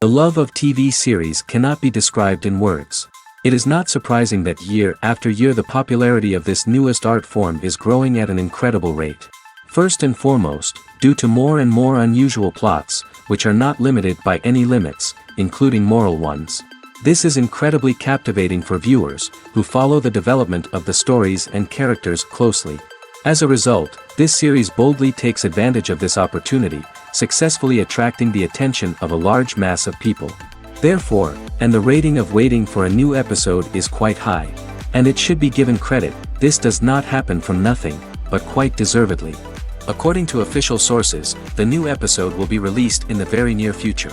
The love of TV series cannot be described in words. It is not surprising that year after year the popularity of this newest art form is growing at an incredible rate. First and foremost, due to more and more unusual plots, which are not limited by any limits, including moral ones. This is incredibly captivating for viewers, who follow the development of the stories and characters closely. As a result, this series boldly takes advantage of this opportunity, successfully attracting the attention of a large mass of people. Therefore, and the rating of waiting for a new episode is quite high. And it should be given credit, this does not happen from nothing, but quite deservedly. According to official sources, the new episode will be released in the very near future.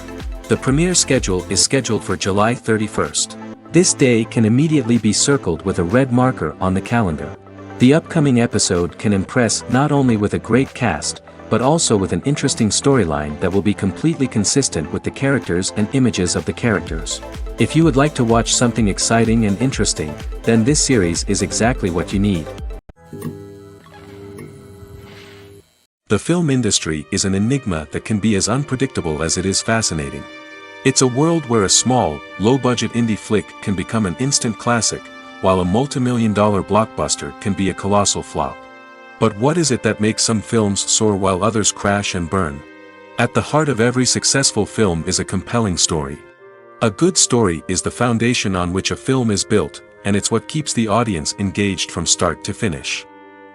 The premiere schedule is scheduled for July 31st. This day can immediately be circled with a red marker on the calendar. The upcoming episode can impress not only with a great cast, but also with an interesting storyline that will be completely consistent with the characters and images of the characters. If you would like to watch something exciting and interesting, then this series is exactly what you need. The film industry is an enigma that can be as unpredictable as it is fascinating. It's a world where a small, low-budget indie flick can become an instant classic, while a multi-million-dollar blockbuster can be a colossal flop. But what is it that makes some films soar while others crash and burn? At the heart of every successful film is a compelling story. A good story is the foundation on which a film is built, and it's what keeps the audience engaged from start to finish.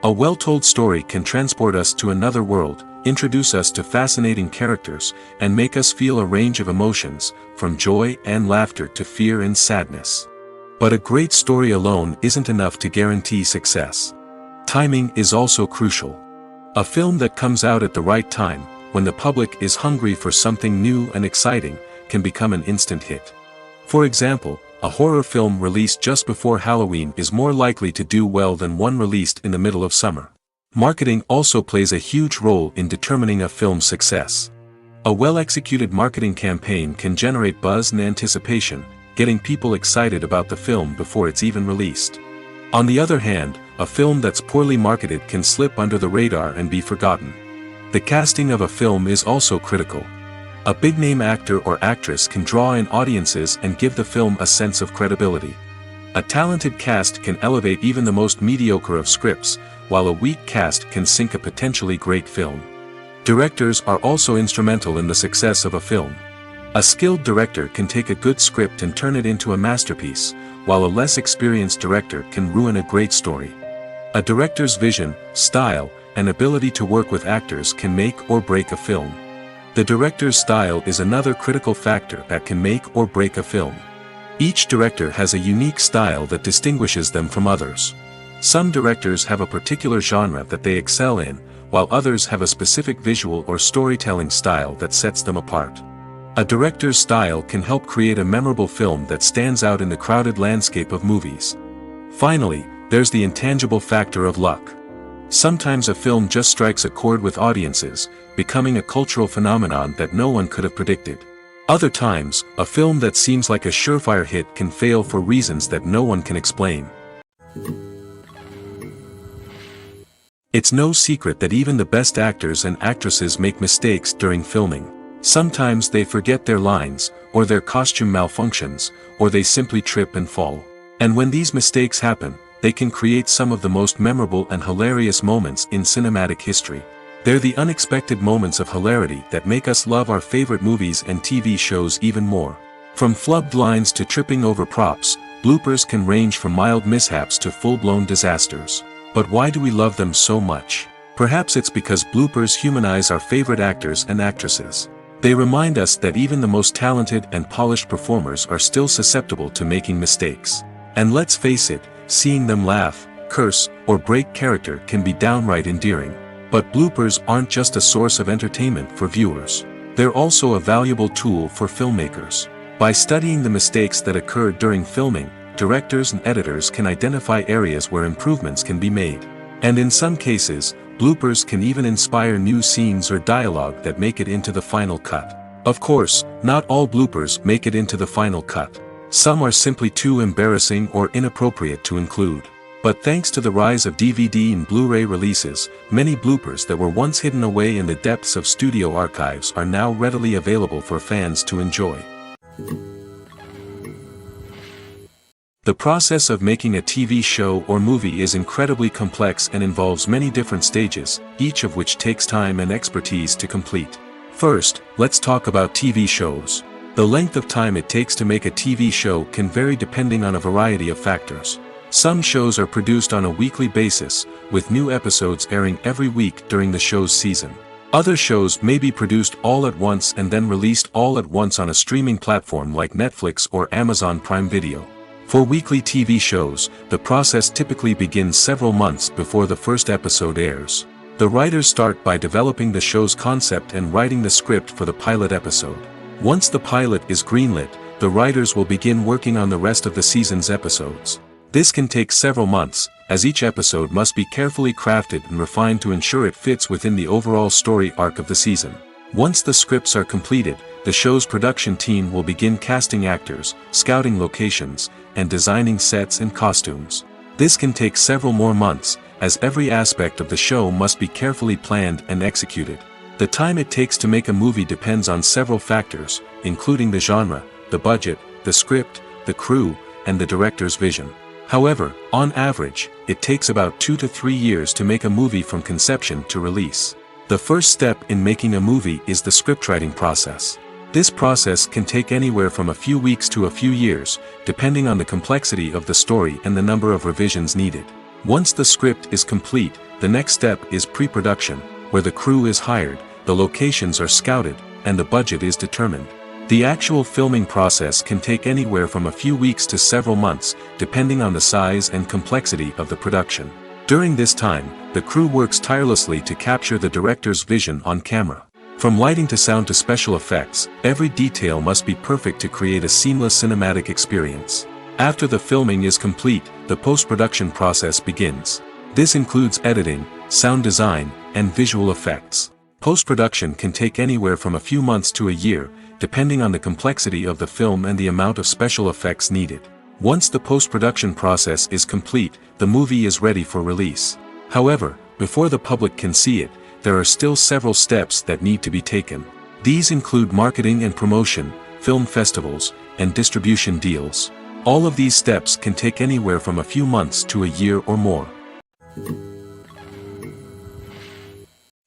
A well-told story can transport us to another world, introduce us to fascinating characters, and make us feel a range of emotions, from joy and laughter to fear and sadness. But a great story alone isn't enough to guarantee success. Timing is also crucial. A film that comes out at the right time, when the public is hungry for something new and exciting, can become an instant hit. For example, a horror film released just before Halloween is more likely to do well than one released in the middle of summer. Marketing also plays a huge role in determining a film's success. A well-executed marketing campaign can generate buzz and anticipation, getting people excited about the film before it's even released. On the other hand, a film that's poorly marketed can slip under the radar and be forgotten. The casting of a film is also critical. A big-name actor or actress can draw in audiences and give the film a sense of credibility. A talented cast can elevate even the most mediocre of scripts, while a weak cast can sink a potentially great film. Directors are also instrumental in the success of a film. A skilled director can take a good script and turn it into a masterpiece, while a less experienced director can ruin a great story. A director's vision, style, and ability to work with actors can make or break a film. The director's style is another critical factor that can make or break a film. Each director has a unique style that distinguishes them from others. Some directors have a particular genre that they excel in, while others have a specific visual or storytelling style that sets them apart. A director's style can help create a memorable film that stands out in the crowded landscape of movies. Finally, there's the intangible factor of luck. Sometimes a film just strikes a chord with audiences, becoming a cultural phenomenon that no one could have predicted. Other times, a film that seems like a surefire hit can fail for reasons that no one can explain. It's no secret that even the best actors and actresses make mistakes during filming. Sometimes they forget their lines, or their costume malfunctions, or they simply trip and fall. And when these mistakes happen, they can create some of the most memorable and hilarious moments in cinematic history. They're the unexpected moments of hilarity that make us love our favorite movies and TV shows even more. From flubbed lines to tripping over props, bloopers can range from mild mishaps to full-blown disasters. But why do we love them so much? Perhaps it's because bloopers humanize our favorite actors and actresses. They remind us that even the most talented and polished performers are still susceptible to making mistakes. And let's face it, seeing them laugh, curse, or break character can be downright endearing. But bloopers aren't just a source of entertainment for viewers. They're also a valuable tool for filmmakers. By studying the mistakes that occurred during filming, directors and editors can identify areas where improvements can be made. And in some cases, bloopers can even inspire new scenes or dialogue that make it into the final cut. Of course, not all bloopers make it into the final cut. Some are simply too embarrassing or inappropriate to include. But thanks to the rise of DVD and Blu-ray releases, many bloopers that were once hidden away in the depths of studio archives are now readily available for fans to enjoy. The process of making a TV show or movie is incredibly complex and involves many different stages, each of which takes time and expertise to complete. First, let's talk about TV shows. The length of time it takes to make a TV show can vary depending on a variety of factors. Some shows are produced on a weekly basis, with new episodes airing every week during the show's season. Other shows may be produced all at once and then released all at once on a streaming platform like Netflix or Amazon Prime Video. For weekly TV shows, the process typically begins several months before the first episode airs. The writers start by developing the show's concept and writing the script for the pilot episode. Once the pilot is greenlit, the writers will begin working on the rest of the season's episodes. This can take several months, as each episode must be carefully crafted and refined to ensure it fits within the overall story arc of the season. Once the scripts are completed, the show's production team will begin casting actors, scouting locations, and designing sets and costumes. This can take several more months, as every aspect of the show must be carefully planned and executed. The time it takes to make a movie depends on several factors, including the genre, the budget, the script, the crew, and the director's vision. However, on average, it takes about 2 to 3 years to make a movie from conception to release. The first step in making a movie is the scriptwriting process. This process can take anywhere from a few weeks to a few years, depending on the complexity of the story and the number of revisions needed. Once the script is complete, the next step is pre-production, where the crew is hired, the locations are scouted, and the budget is determined. The actual filming process can take anywhere from a few weeks to several months, depending on the size and complexity of the production. During this time, the crew works tirelessly to capture the director's vision on camera. From lighting to sound to special effects, every detail must be perfect to create a seamless cinematic experience. After the filming is complete, the post-production process begins. This includes editing, sound design, and visual effects. Post-production can take anywhere from a few months to a year, depending on the complexity of the film and the amount of special effects needed. Once the post-production process is complete, the movie is ready for release. However, before the public can see it, there are still several steps that need to be taken. These include marketing and promotion, film festivals, and distribution deals. All of these steps can take anywhere from a few months to a year or more.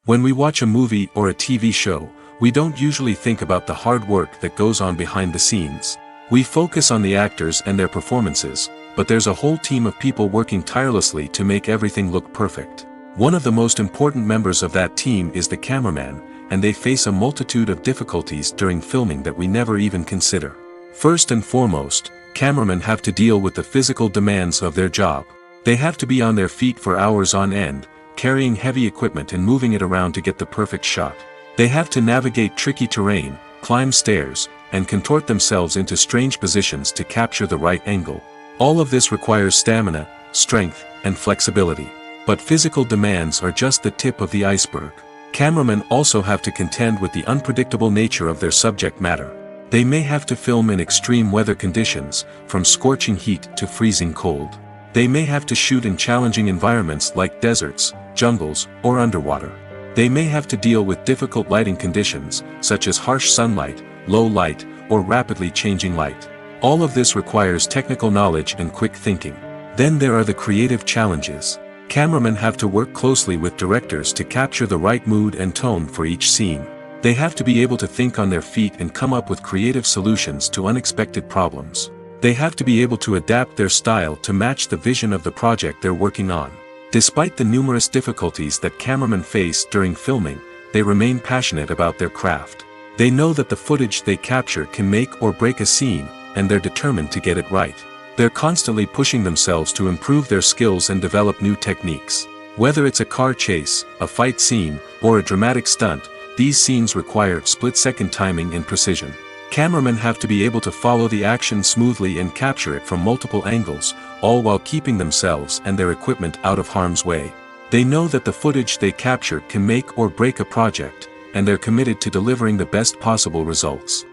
When we watch a movie or a TV show, we don't usually think about the hard work that goes on behind the scenes. We focus on the actors and their performances, but there's a whole team of people working tirelessly to make everything look perfect. One of the most important members of that team is the cameraman, and they face a multitude of difficulties during filming that we never even consider. First and foremost, cameramen have to deal with the physical demands of their job. They have to be on their feet for hours on end, carrying heavy equipment and moving it around to get the perfect shot. They have to navigate tricky terrain, climb stairs, and contort themselves into strange positions to capture the right angle. All of this requires stamina, strength, and flexibility. But physical demands are just the tip of the iceberg. Cameramen also have to contend with the unpredictable nature of their subject matter. They may have to film in extreme weather conditions, from scorching heat to freezing cold. They may have to shoot in challenging environments like deserts, jungles, or underwater. They may have to deal with difficult lighting conditions, such as harsh sunlight, low light, or rapidly changing light. All of this requires technical knowledge and quick thinking. Then there are the creative challenges. Cameramen have to work closely with directors to capture the right mood and tone for each scene. They have to be able to think on their feet and come up with creative solutions to unexpected problems. They have to be able to adapt their style to match the vision of the project they're working on. Despite the numerous difficulties that cameramen face during filming, they remain passionate about their craft. They know that the footage they capture can make or break a scene, and they're determined to get it right. They're constantly pushing themselves to improve their skills and develop new techniques. Whether it's a car chase, a fight scene, or a dramatic stunt, these scenes require split-second timing and precision. Cameramen have to be able to follow the action smoothly and capture it from multiple angles, all while keeping themselves and their equipment out of harm's way. They know that the footage they capture can make or break a project, and they're committed to delivering the best possible results.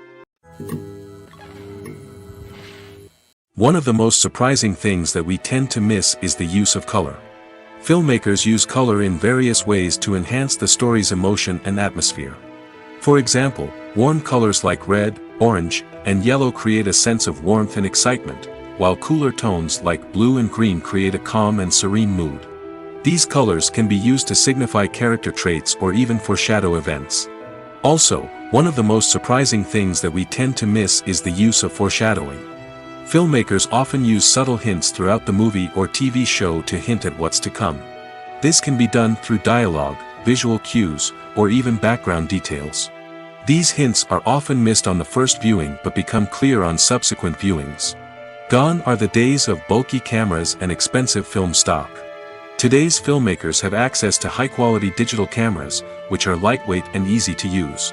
One of the most surprising things that we tend to miss is the use of color. Filmmakers use color in various ways to enhance the story's emotion and atmosphere. For example, warm colors like red, orange, and yellow create a sense of warmth and excitement, while cooler tones like blue and green create a calm and serene mood. These colors can be used to signify character traits or even foreshadow events. Also, one of the most surprising things that we tend to miss is the use of foreshadowing. Filmmakers often use subtle hints throughout the movie or TV show to hint at what's to come. This can be done through dialogue, visual cues, or even background details. These hints are often missed on the first viewing but become clear on subsequent viewings. Gone are the days of bulky cameras and expensive film stock. Today's filmmakers have access to high-quality digital cameras, which are lightweight and easy to use.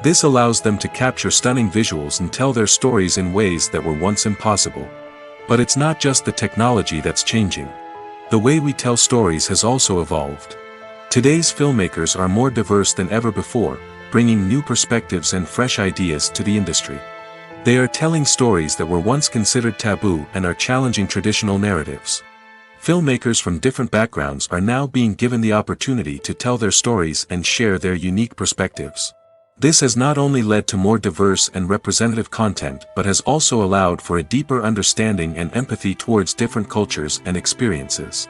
This allows them to capture stunning visuals and tell their stories in ways that were once impossible. But it's not just the technology that's changing. The way we tell stories has also evolved. Today's filmmakers are more diverse than ever before, bringing new perspectives and fresh ideas to the industry. They are telling stories that were once considered taboo and are challenging traditional narratives. Filmmakers from different backgrounds are now being given the opportunity to tell their stories and share their unique perspectives. This has not only led to more diverse and representative content but has also allowed for a deeper understanding and empathy towards different cultures and experiences.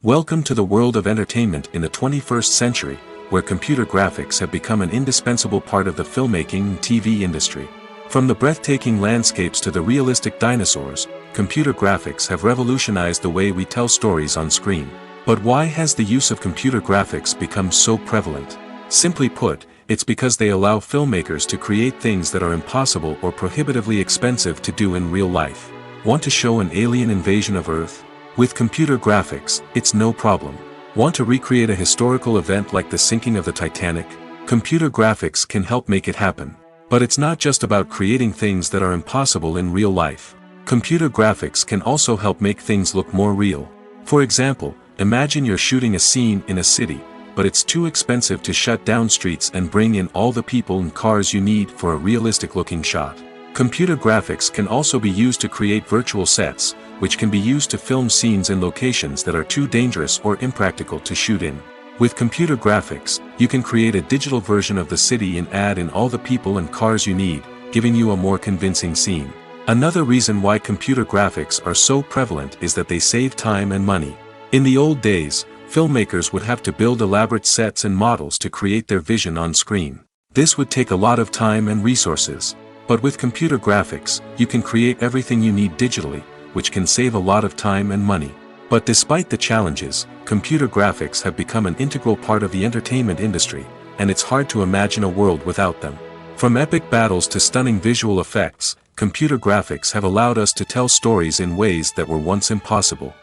Welcome to the world of entertainment in the 21st century, where computer graphics have become an indispensable part of the filmmaking and TV industry. From the breathtaking landscapes to the realistic dinosaurs, computer graphics have revolutionized the way we tell stories on screen. But why has the use of computer graphics become so prevalent? Simply put, it's because they allow filmmakers to create things that are impossible or prohibitively expensive to do in real life. Want to show an alien invasion of Earth? With computer graphics, it's no problem. Want to recreate a historical event like the sinking of the Titanic? Computer graphics can help make it happen. But it's not just about creating things that are impossible in real life. Computer graphics can also help make things look more real. For example, imagine you're shooting a scene in a city, but it's too expensive to shut down streets and bring in all the people and cars you need for a realistic-looking shot. Computer graphics can also be used to create virtual sets, which can be used to film scenes in locations that are too dangerous or impractical to shoot in. With computer graphics, you can create a digital version of the city and add in all the people and cars you need, giving you a more convincing scene. Another reason why computer graphics are so prevalent is that they save time and money. In the old days, filmmakers would have to build elaborate sets and models to create their vision on screen. This would take a lot of time and resources. But with computer graphics, you can create everything you need digitally, which can save a lot of time and money. But despite the challenges, computer graphics have become an integral part of the entertainment industry, and it's hard to imagine a world without them. From epic battles to stunning visual effects, computer graphics have allowed us to tell stories in ways that were once impossible.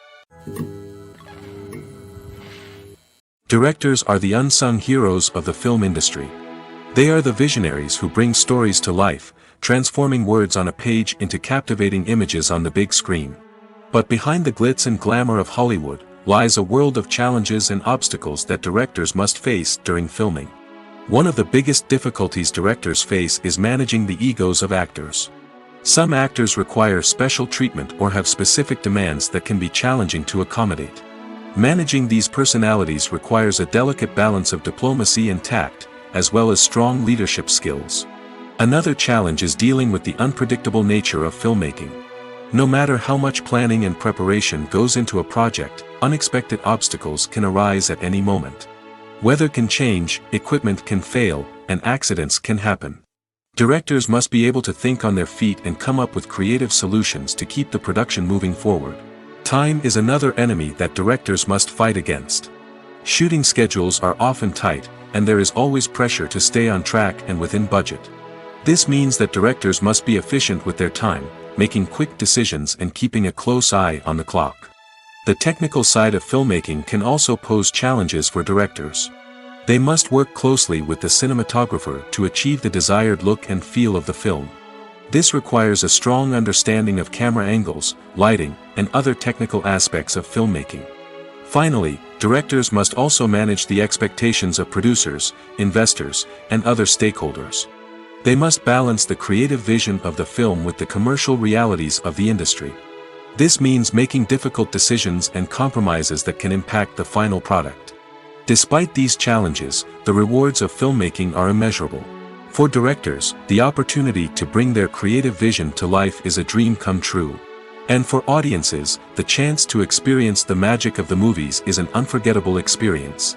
Directors are the unsung heroes of the film industry. They are the visionaries who bring stories to life, transforming words on a page into captivating images on the big screen. But behind the glitz and glamour of Hollywood, lies a world of challenges and obstacles that directors must face during filming. One of the biggest difficulties directors face is managing the egos of actors. Some actors require special treatment or have specific demands that can be challenging to accommodate. Managing these personalities requires a delicate balance of diplomacy and tact, as well as strong leadership skills. Another challenge is dealing with the unpredictable nature of filmmaking. No matter how much planning and preparation goes into a project, unexpected obstacles can arise at any moment. Weather can change, equipment can fail, and accidents can happen. Directors must be able to think on their feet and come up with creative solutions to keep the production moving forward. Time is another enemy that directors must fight against. Shooting schedules are often tight, and there is always pressure to stay on track and within budget. This means that directors must be efficient with their time, making quick decisions and keeping a close eye on the clock. The technical side of filmmaking can also pose challenges for directors. They must work closely with the cinematographer to achieve the desired look and feel of the film. This requires a strong understanding of camera angles, lighting, and other technical aspects of filmmaking. Finally, directors must also manage the expectations of producers, investors, and other stakeholders. They must balance the creative vision of the film with the commercial realities of the industry. This means making difficult decisions and compromises that can impact the final product. Despite these challenges, the rewards of filmmaking are immeasurable. For directors, the opportunity to bring their creative vision to life is a dream come true. And for audiences, the chance to experience the magic of the movies is an unforgettable experience.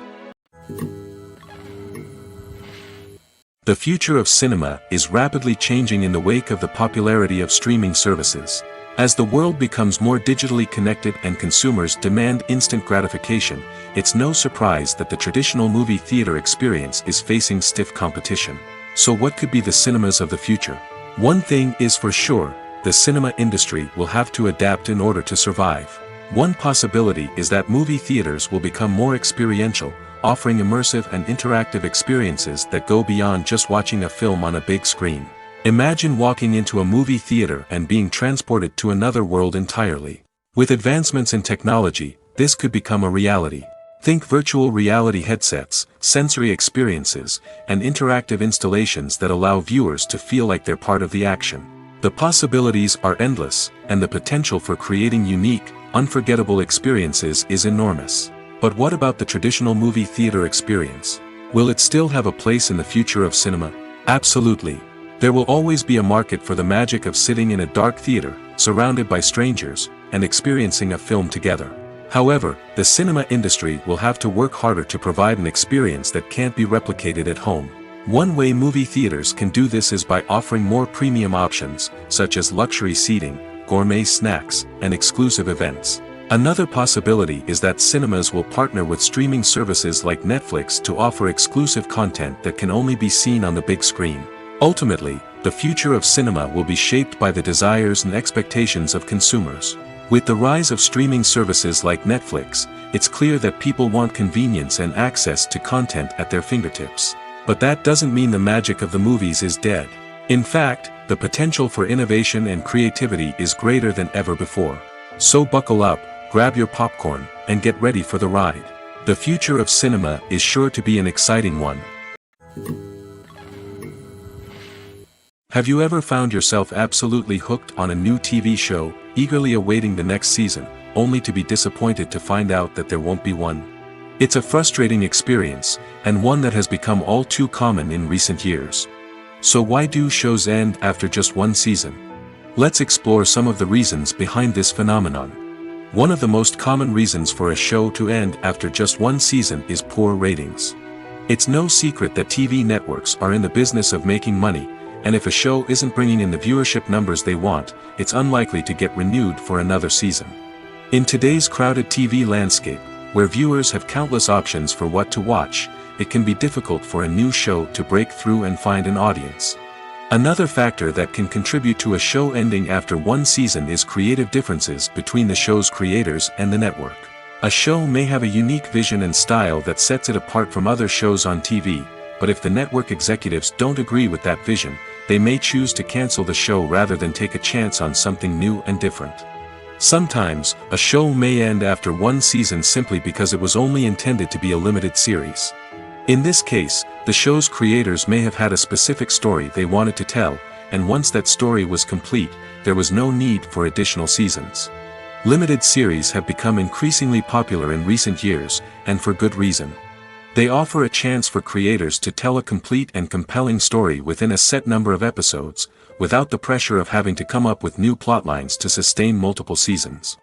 The future of cinema is rapidly changing in the wake of the popularity of streaming services. As the world becomes more digitally connected and consumers demand instant gratification, it's no surprise that the traditional movie theater experience is facing stiff competition. So what could be the cinemas of the future? One thing is for sure, the cinema industry will have to adapt in order to survive. One possibility is that movie theaters will become more experiential, offering immersive and interactive experiences that go beyond just watching a film on a big screen. Imagine walking into a movie theater and being transported to another world entirely. With advancements in technology, this could become a reality. Think virtual reality headsets, sensory experiences, and interactive installations that allow viewers to feel like they're part of the action. The possibilities are endless, and the potential for creating unique, unforgettable experiences is enormous. But what about the traditional movie theater experience? Will it still have a place in the future of cinema? Absolutely. There will always be a market for the magic of sitting in a dark theater, surrounded by strangers, and experiencing a film together. However, the cinema industry will have to work harder to provide an experience that can't be replicated at home. One way movie theaters can do this is by offering more premium options, such as luxury seating, gourmet snacks, and exclusive events. Another possibility is that cinemas will partner with streaming services like Netflix to offer exclusive content that can only be seen on the big screen. Ultimately, the future of cinema will be shaped by the desires and expectations of consumers. With the rise of streaming services like Netflix, it's clear that people want convenience and access to content at their fingertips. But that doesn't mean the magic of the movies is dead. In fact, the potential for innovation and creativity is greater than ever before. So buckle up, grab your popcorn, and get ready for the ride. The future of cinema is sure to be an exciting one. Have you ever found yourself absolutely hooked on a new TV show, eagerly awaiting the next season, only to be disappointed to find out that there won't be one? It's a frustrating experience, and one that has become all too common in recent years. So why do shows end after just one season? Let's explore some of the reasons behind this phenomenon. One of the most common reasons for a show to end after just one season is poor ratings. It's no secret that TV networks are in the business of making money, and if a show isn't bringing in the viewership numbers they want, it's unlikely to get renewed for another season. In today's crowded TV landscape, where viewers have countless options for what to watch, it can be difficult for a new show to break through and find an audience. Another factor that can contribute to a show ending after one season is creative differences between the show's creators and the network. A show may have a unique vision and style that sets it apart from other shows on TV, but if the network executives don't agree with that vision, they may choose to cancel the show rather than take a chance on something new and different. Sometimes, a show may end after one season simply because it was only intended to be a limited series. In this case, the show's creators may have had a specific story they wanted to tell, and once that story was complete, there was no need for additional seasons. Limited series have become increasingly popular in recent years, and for good reason. They offer a chance for creators to tell a complete and compelling story within a set number of episodes, without the pressure of having to come up with new plotlines to sustain multiple seasons.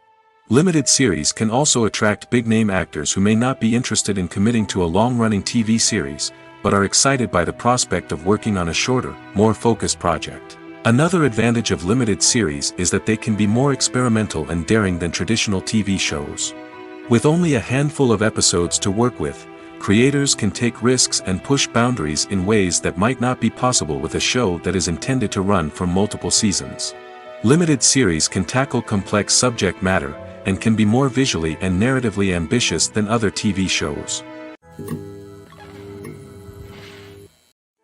Limited series can also attract big-name actors who may not be interested in committing to a long-running TV series, but are excited by the prospect of working on a shorter, more focused project. Another advantage of limited series is that they can be more experimental and daring than traditional TV shows. With only a handful of episodes to work with, creators can take risks and push boundaries in ways that might not be possible with a show that is intended to run for multiple seasons. Limited series can tackle complex subject matter, and can be more visually and narratively ambitious than other TV shows.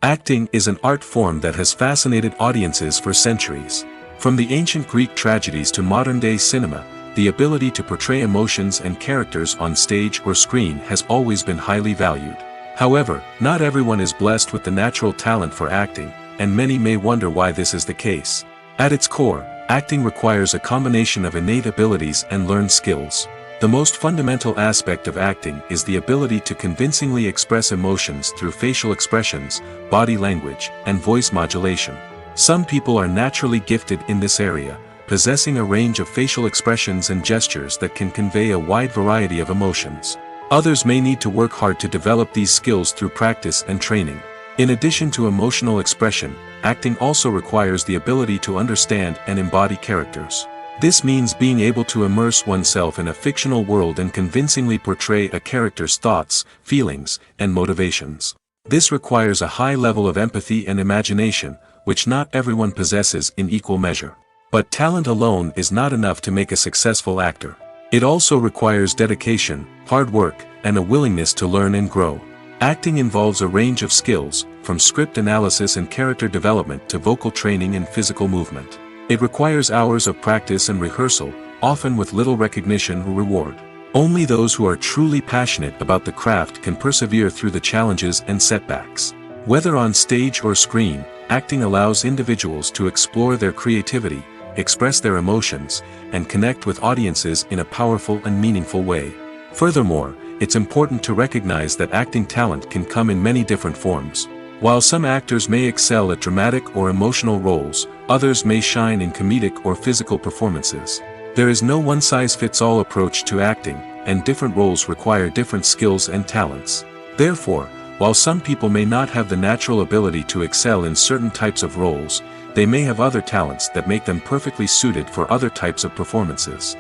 Acting is an art form that has fascinated audiences for centuries. From the ancient Greek tragedies to modern-day cinema, the ability to portray emotions and characters on stage or screen has always been highly valued. However, not everyone is blessed with the natural talent for acting, and many may wonder why this is the case. At its core, acting requires a combination of innate abilities and learned skills. The most fundamental aspect of acting is the ability to convincingly express emotions through facial expressions, body language, and voice modulation. Some people are naturally gifted in this area, possessing a range of facial expressions and gestures that can convey a wide variety of emotions. Others may need to work hard to develop these skills through practice and training. In addition to emotional expression, acting also requires the ability to understand and embody characters. This means being able to immerse oneself in a fictional world and convincingly portray a character's thoughts, feelings, and motivations. This requires a high level of empathy and imagination, which not everyone possesses in equal measure. But talent alone is not enough to make a successful actor. It also requires dedication, hard work, and a willingness to learn and grow. Acting involves a range of skills, from script analysis and character development to vocal training and physical movement. It requires hours of practice and rehearsal, often with little recognition or reward. Only those who are truly passionate about the craft can persevere through the challenges and setbacks. Whether on stage or screen, acting allows individuals to explore their creativity, express their emotions, and connect with audiences in a powerful and meaningful way. Furthermore, it's important to recognize that acting talent can come in many different forms. While some actors may excel at dramatic or emotional roles, others may shine in comedic or physical performances. There is no one-size-fits-all approach to acting, and different roles require different skills and talents. Therefore, while some people may not have the natural ability to excel in certain types of roles, they may have other talents that make them perfectly suited for other types of performances.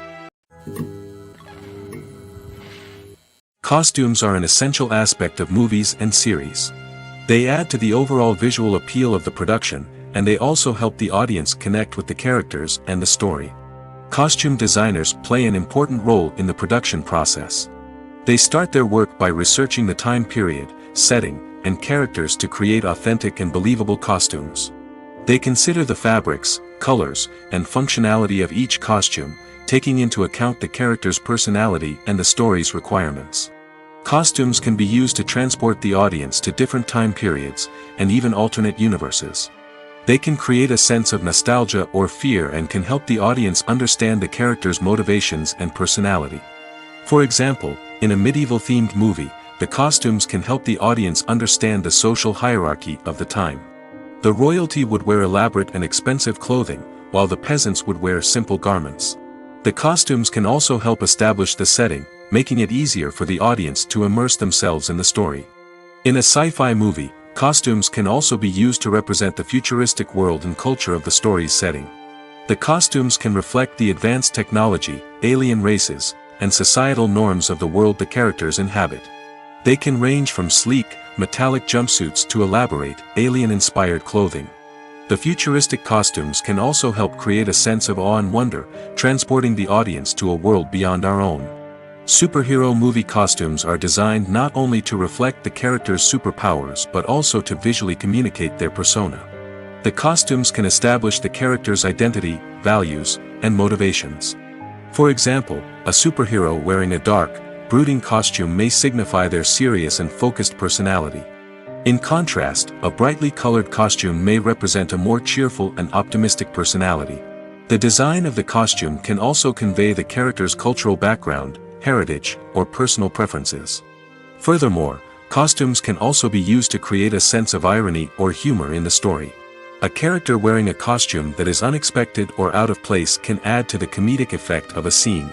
Costumes are an essential aspect of movies and series. They add to the overall visual appeal of the production, and they also help the audience connect with the characters and the story. Costume designers play an important role in the production process. They start their work by researching the time period, setting, and characters to create authentic and believable costumes. They consider the fabrics, colors, and functionality of each costume, taking into account the character's personality and the story's requirements. Costumes can be used to transport the audience to different time periods, and even alternate universes. They can create a sense of nostalgia or fear and can help the audience understand the character's motivations and personality. For example, in a medieval-themed movie, the costumes can help the audience understand the social hierarchy of the time. The royalty would wear elaborate and expensive clothing, while the peasants would wear simple garments. The costumes can also help establish the setting, making it easier for the audience to immerse themselves in the story. In a sci-fi movie, costumes can also be used to represent the futuristic world and culture of the story's setting. The costumes can reflect the advanced technology, alien races, and societal norms of the world the characters inhabit. They can range from sleek, metallic jumpsuits to elaborate, alien-inspired clothing. The futuristic costumes can also help create a sense of awe and wonder, transporting the audience to a world beyond our own. Superhero movie costumes are designed not only to reflect the character's superpowers but also to visually communicate their persona. The costumes can establish the character's identity, values, and motivations. For example, a superhero wearing a dark, brooding costume may signify their serious and focused personality. In contrast, a brightly colored costume may represent a more cheerful and optimistic personality. The design of the costume can also convey the character's cultural background, heritage, or personal preferences. Furthermore, costumes can also be used to create a sense of irony or humor in the story. A character wearing a costume that is unexpected or out of place can add to the comedic effect of a scene.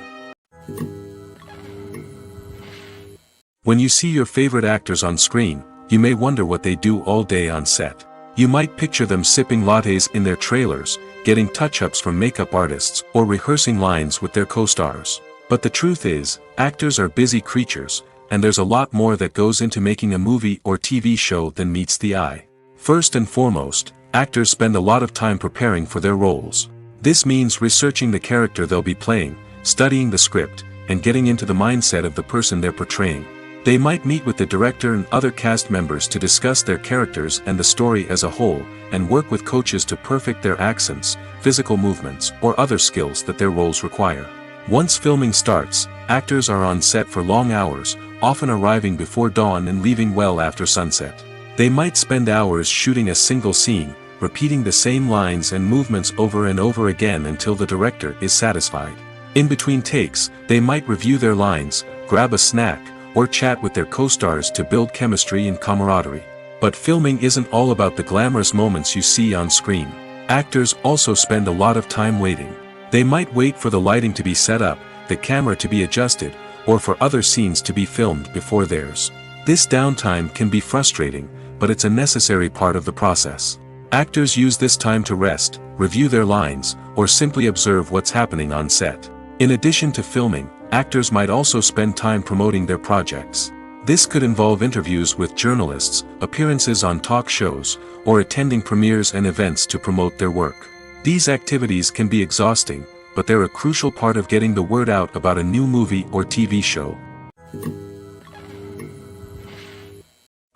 When you see your favorite actors on screen, you may wonder what they do all day on set. You might picture them sipping lattes in their trailers, getting touch-ups from makeup artists, or rehearsing lines with their co-stars. But the truth is, actors are busy creatures, and there's a lot more that goes into making a movie or TV show than meets the eye. First and foremost, actors spend a lot of time preparing for their roles. This means researching the character they'll be playing, studying the script, and getting into the mindset of the person they're portraying. They might meet with the director and other cast members to discuss their characters and the story as a whole, and work with coaches to perfect their accents, physical movements, or other skills that their roles require. Once filming starts, actors are on set for long hours, often arriving before dawn and leaving well after sunset. They might spend hours shooting a single scene, repeating the same lines and movements over and over again until the director is satisfied. In between takes, they might review their lines, grab a snack, or chat with their co-stars to build chemistry and camaraderie. But filming isn't all about the glamorous moments you see on screen. Actors also spend a lot of time waiting. They might wait for the lighting to be set up, the camera to be adjusted, or for other scenes to be filmed before theirs. This downtime can be frustrating, but it's a necessary part of the process. Actors use this time to rest, review their lines, or simply observe what's happening on set. In addition to filming, actors might also spend time promoting their projects. This could involve interviews with journalists, appearances on talk shows, or attending premieres and events to promote their work. These activities can be exhausting, but they're a crucial part of getting the word out about a new movie or TV show.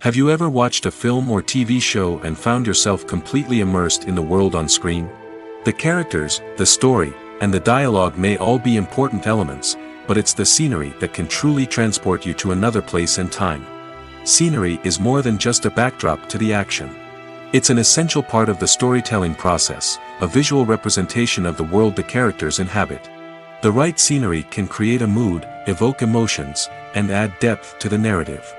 Have you ever watched a film or TV show and found yourself completely immersed in the world on screen? The characters, the story, and the dialogue may all be important elements, but it's the scenery that can truly transport you to another place and time. Scenery is more than just a backdrop to the action. It's an essential part of the storytelling process, a visual representation of the world the characters inhabit. The right scenery can create a mood, evoke emotions, and add depth to the narrative.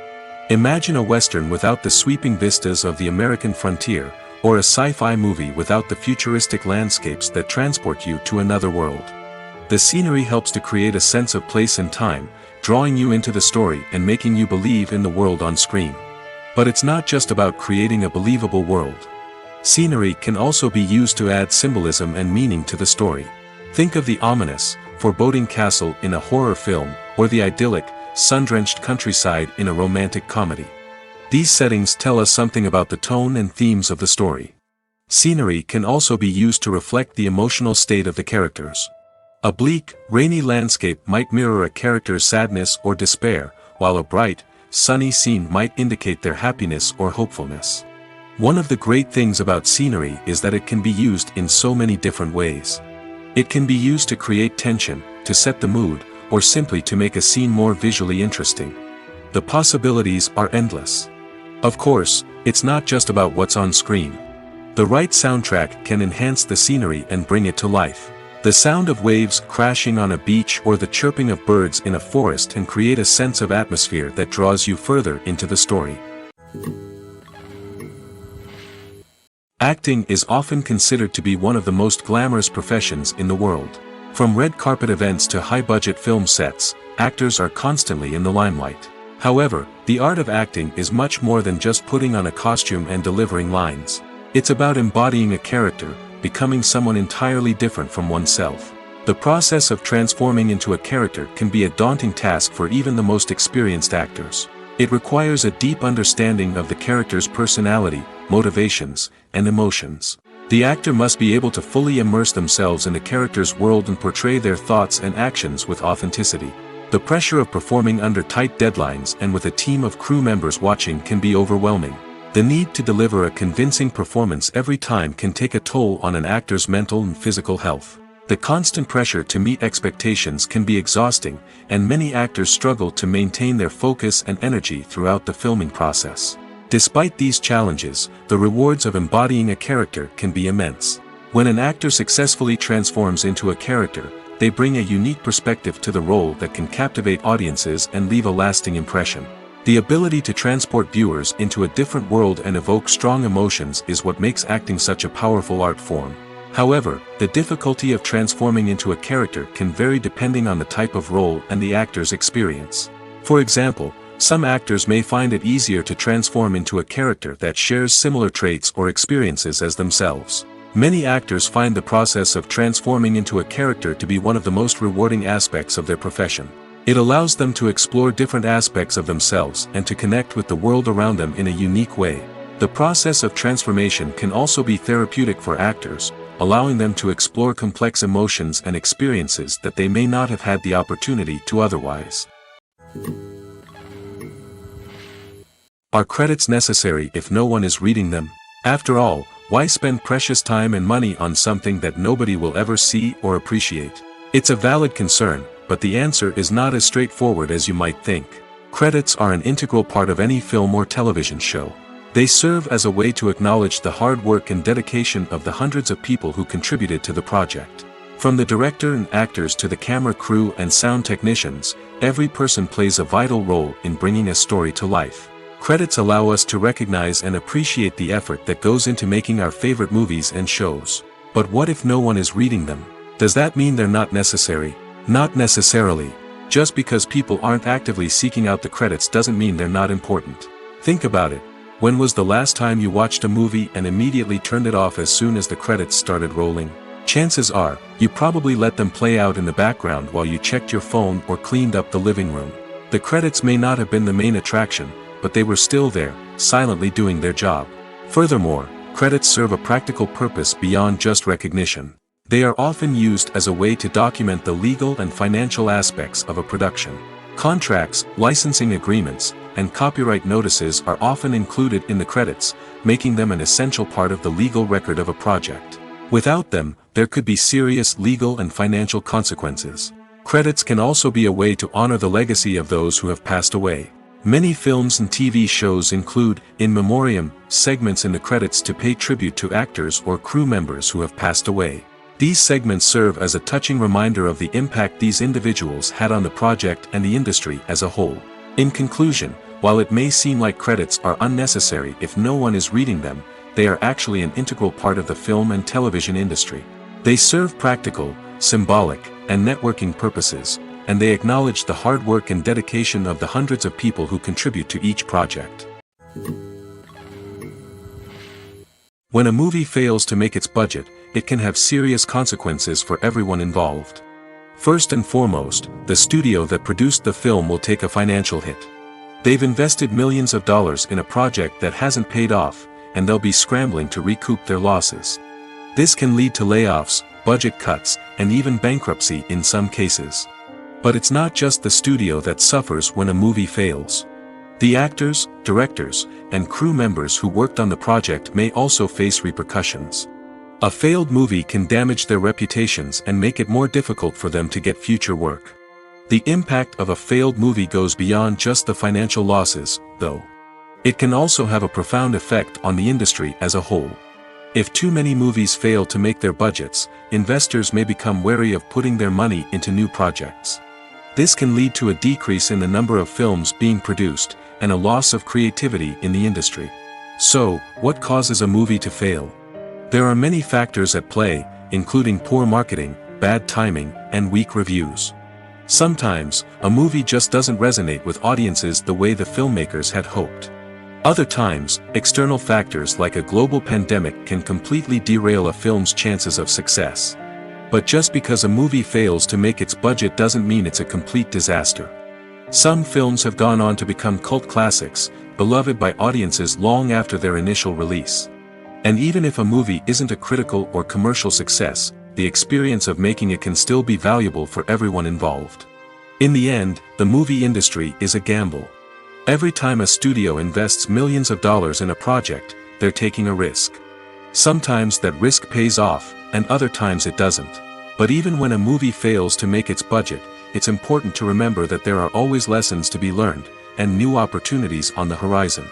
Imagine a Western without the sweeping vistas of the American frontier, or a sci-fi movie without the futuristic landscapes that transport you to another world. The scenery helps to create a sense of place and time, drawing you into the story and making you believe in the world on screen. But it's not just about creating a believable world. Scenery can also be used to add symbolism and meaning to the story. Think of the ominous, foreboding castle in a horror film, or the idyllic, sun-drenched countryside in a romantic comedy. These settings tell us something about the tone and themes of the story. Scenery can also be used to reflect the emotional state of the characters. A bleak, rainy landscape might mirror a character's sadness or despair, while a bright, sunny scene might indicate their happiness or hopefulness. One of the great things about scenery is that it can be used in so many different ways. It can be used to create tension, to set the mood, or simply to make a scene more visually interesting. The possibilities are endless. Of course, it's not just about what's on screen. The right soundtrack can enhance the scenery and bring it to life. The sound of waves crashing on a beach or the chirping of birds in a forest can create a sense of atmosphere that draws you further into the story. Acting is often considered to be one of the most glamorous professions in the world. From red carpet events to high-budget film sets, actors are constantly in the limelight. However, the art of acting is much more than just putting on a costume and delivering lines. It's about embodying a character, becoming someone entirely different from oneself. The process of transforming into a character can be a daunting task for even the most experienced actors. It requires a deep understanding of the character's personality, motivations, and emotions. The actor must be able to fully immerse themselves in the character's world and portray their thoughts and actions with authenticity. The pressure of performing under tight deadlines and with a team of crew members watching can be overwhelming. The need to deliver a convincing performance every time can take a toll on an actor's mental and physical health. The constant pressure to meet expectations can be exhausting, and many actors struggle to maintain their focus and energy throughout the filming process. Despite these challenges, the rewards of embodying a character can be immense. When an actor successfully transforms into a character, they bring a unique perspective to the role that can captivate audiences and leave a lasting impression. The ability to transport viewers into a different world and evoke strong emotions is what makes acting such a powerful art form. However, the difficulty of transforming into a character can vary depending on the type of role and the actor's experience. For example, some actors may find it easier to transform into a character that shares similar traits or experiences as themselves. Many actors find the process of transforming into a character to be one of the most rewarding aspects of their profession. It allows them to explore different aspects of themselves and to connect with the world around them in a unique way. The process of transformation can also be therapeutic for actors, allowing them to explore complex emotions and experiences that they may not have had the opportunity to otherwise. Are credits necessary if no one is reading them? After all, why spend precious time and money on something that nobody will ever see or appreciate? It's a valid concern, but the answer is not as straightforward as you might think. Credits are an integral part of any film or television show. They serve as a way to acknowledge the hard work and dedication of the hundreds of people who contributed to the project. From the director and actors to the camera crew and sound technicians, every person plays a vital role in bringing a story to life. Credits allow us to recognize and appreciate the effort that goes into making our favorite movies and shows. But what if no one is reading them? Does that mean they're not necessary? Not necessarily. Just because people aren't actively seeking out the credits doesn't mean they're not important. Think about it. When was the last time you watched a movie and immediately turned it off as soon as the credits started rolling? Chances are, you probably let them play out in the background while you checked your phone or cleaned up the living room. The credits may not have been the main attraction, but they were still there, silently doing their job. Furthermore, credits serve a practical purpose beyond just recognition. They are often used as a way to document the legal and financial aspects of a production. Contracts, licensing agreements, and copyright notices are often included in the credits, making them an essential part of the legal record of a project. Without them, there could be serious legal and financial consequences. Credits can also be a way to honor the legacy of those who have passed away. Many films and TV shows include, in memoriam, segments in the credits to pay tribute to actors or crew members who have passed away. These segments serve as a touching reminder of the impact these individuals had on the project and the industry as a whole. In conclusion, while it may seem like credits are unnecessary if no one is reading them, they are actually an integral part of the film and television industry. They serve practical, symbolic, and networking purposes, and they acknowledge the hard work and dedication of the hundreds of people who contribute to each project. When a movie fails to make its budget, it can have serious consequences for everyone involved. First and foremost, the studio that produced the film will take a financial hit. They've invested millions of dollars in a project that hasn't paid off, and they'll be scrambling to recoup their losses. This can lead to layoffs, budget cuts, and even bankruptcy in some cases. But it's not just the studio that suffers when a movie fails. The actors, directors, and crew members who worked on the project may also face repercussions. A failed movie can damage their reputations and make it more difficult for them to get future work. The impact of a failed movie goes beyond just the financial losses, though. It can also have a profound effect on the industry as a whole. If too many movies fail to make their budgets, investors may become wary of putting their money into new projects. This can lead to a decrease in the number of films being produced, and a loss of creativity in the industry. So, what causes a movie to fail? There are many factors at play, including poor marketing, bad timing, and weak reviews. Sometimes, a movie just doesn't resonate with audiences the way the filmmakers had hoped. Other times, external factors like a global pandemic can completely derail a film's chances of success. But just because a movie fails to make its budget doesn't mean it's a complete disaster. Some films have gone on to become cult classics, beloved by audiences long after their initial release. And even if a movie isn't a critical or commercial success, the experience of making it can still be valuable for everyone involved. In the end, the movie industry is a gamble. Every time a studio invests millions of dollars in a project, they're taking a risk. Sometimes that risk pays off, and other times it doesn't. But even when a movie fails to make its budget, it's important to remember that there are always lessons to be learned, and new opportunities on the horizon.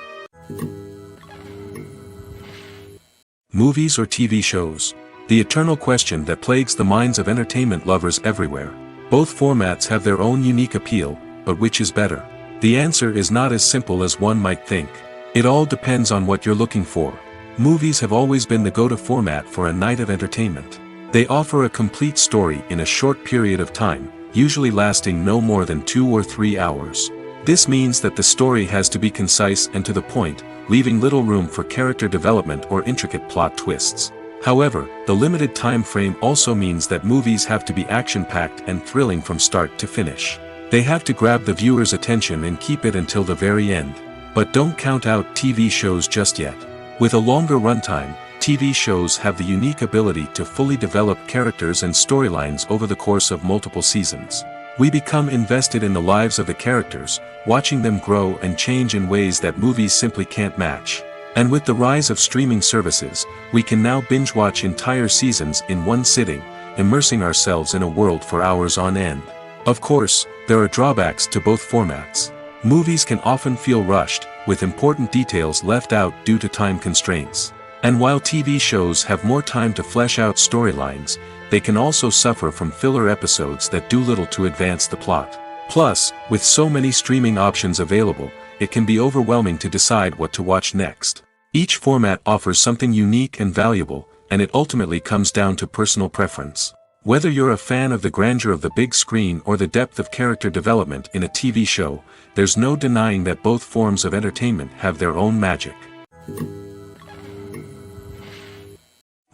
Movies or TV shows? The eternal question that plagues the minds of entertainment lovers everywhere. Both formats have their own unique appeal, but which is better? The answer is not as simple as one might think. It all depends on what you're looking for. Movies have always been the go-to format for a night of entertainment. They offer a complete story in a short period of time, usually lasting no more than 2 or 3 hours. This means that the story has to be concise and to the point, leaving little room for character development or intricate plot twists. However, the limited time frame also means that movies have to be action-packed and thrilling from start to finish. They have to grab the viewer's attention and keep it until the very end. But don't count out TV shows just yet. With a longer runtime, TV shows have the unique ability to fully develop characters and storylines over the course of multiple seasons. We become invested in the lives of the characters, watching them grow and change in ways that movies simply can't match. And with the rise of streaming services, we can now binge-watch entire seasons in one sitting, immersing ourselves in a world for hours on end. Of course, there are drawbacks to both formats. Movies can often feel rushed, with important details left out due to time constraints. And while TV shows have more time to flesh out storylines, they can also suffer from filler episodes that do little to advance the plot. Plus, with so many streaming options available, it can be overwhelming to decide what to watch next. Each format offers something unique and valuable, and it ultimately comes down to personal preference. Whether you're a fan of the grandeur of the big screen or the depth of character development in a TV show, there's no denying that both forms of entertainment have their own magic.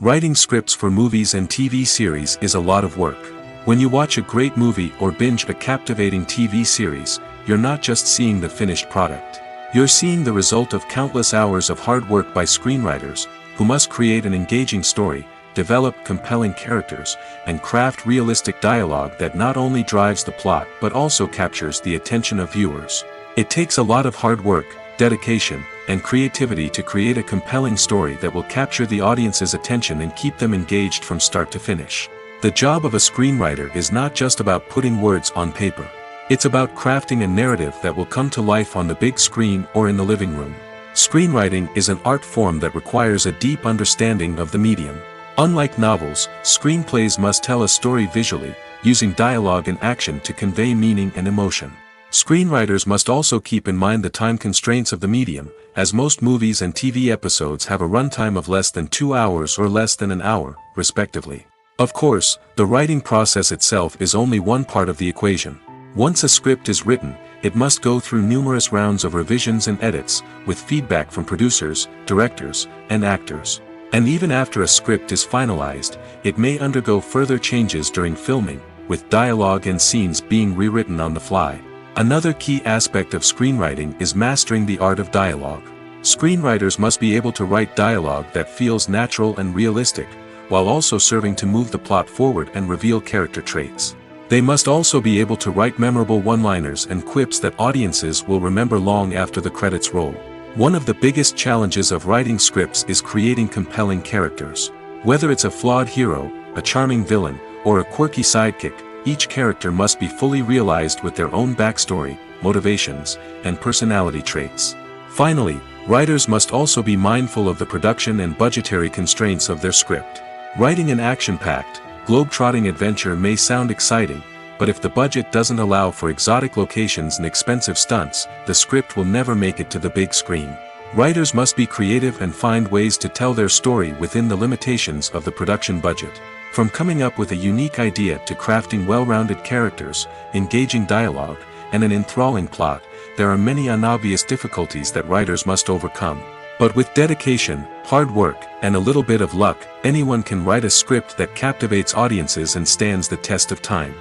Writing scripts for movies and TV series is a lot of work. When you watch a great movie or binge a captivating TV series, you're not just seeing the finished product. You're seeing the result of countless hours of hard work by screenwriters, who must create an engaging story, develop compelling characters, and craft realistic dialogue that not only drives the plot but also captures the attention of viewers. It takes a lot of hard work, dedication, and creativity to create a compelling story that will capture the audience's attention and keep them engaged from start to finish. The job of a screenwriter is not just about putting words on paper. It's about crafting a narrative that will come to life on the big screen or in the living room. Screenwriting is an art form that requires a deep understanding of the medium. Unlike novels, screenplays must tell a story visually, using dialogue and action to convey meaning and emotion. Screenwriters must also keep in mind the time constraints of the medium, as most movies and TV episodes have a runtime of less than 2 hours or less than an hour, respectively. Of course, the writing process itself is only one part of the equation. Once a script is written, it must go through numerous rounds of revisions and edits, with feedback from producers, directors, and actors. And even after a script is finalized, it may undergo further changes during filming, with dialogue and scenes being rewritten on the fly. Another key aspect of screenwriting is mastering the art of dialogue. Screenwriters must be able to write dialogue that feels natural and realistic, while also serving to move the plot forward and reveal character traits. They must also be able to write memorable one-liners and quips that audiences will remember long after the credits roll. One of the biggest challenges of writing scripts is creating compelling characters. Whether it's a flawed hero, a charming villain, or a quirky sidekick, each character must be fully realized with their own backstory, motivations, and personality traits. Finally, writers must also be mindful of the production and budgetary constraints of their script. Writing an action-packed, globe-trotting adventure may sound exciting, but if the budget doesn't allow for exotic locations and expensive stunts, the script will never make it to the big screen. Writers must be creative and find ways to tell their story within the limitations of the production budget. From coming up with a unique idea to crafting well-rounded characters, engaging dialogue, and an enthralling plot, there are many unobvious difficulties that writers must overcome. But with dedication, hard work, and a little bit of luck, anyone can write a script that captivates audiences and stands the test of time.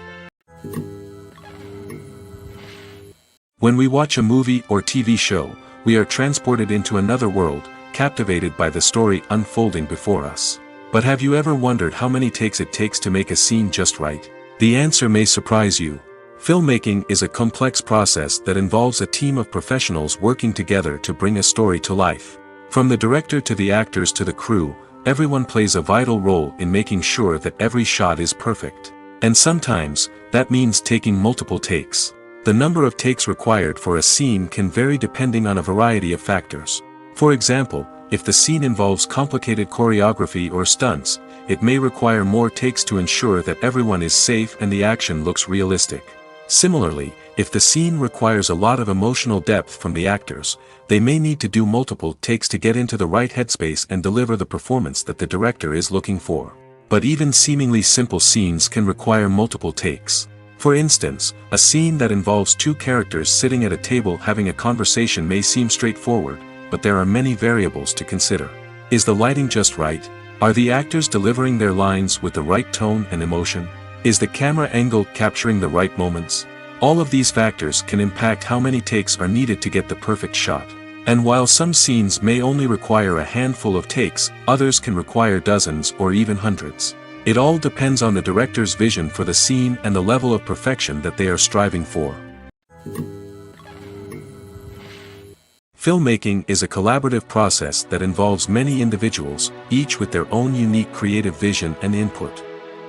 When we watch a movie or TV show, we are transported into another world, captivated by the story unfolding before us. But have you ever wondered how many takes it takes to make a scene just right? The answer may surprise you. Filmmaking is a complex process that involves a team of professionals working together to bring a story to life. From the director to the actors to the crew, everyone plays a vital role in making sure that every shot is perfect. And sometimes, that means taking multiple takes. The number of takes required for a scene can vary depending on a variety of factors. For example, if the scene involves complicated choreography or stunts, it may require more takes to ensure that everyone is safe and the action looks realistic. Similarly, if the scene requires a lot of emotional depth from the actors, they may need to do multiple takes to get into the right headspace and deliver the performance that the director is looking for. But even seemingly simple scenes can require multiple takes. For instance, a scene that involves two characters sitting at a table having a conversation may seem straightforward, but there are many variables to consider. Is the lighting just right? Are the actors delivering their lines with the right tone and emotion? Is the camera angle capturing the right moments? All of these factors can impact how many takes are needed to get the perfect shot. And while some scenes may only require a handful of takes, others can require dozens or even hundreds. It all depends on the director's vision for the scene and the level of perfection that they are striving for. Filmmaking is a collaborative process that involves many individuals, each with their own unique creative vision and input.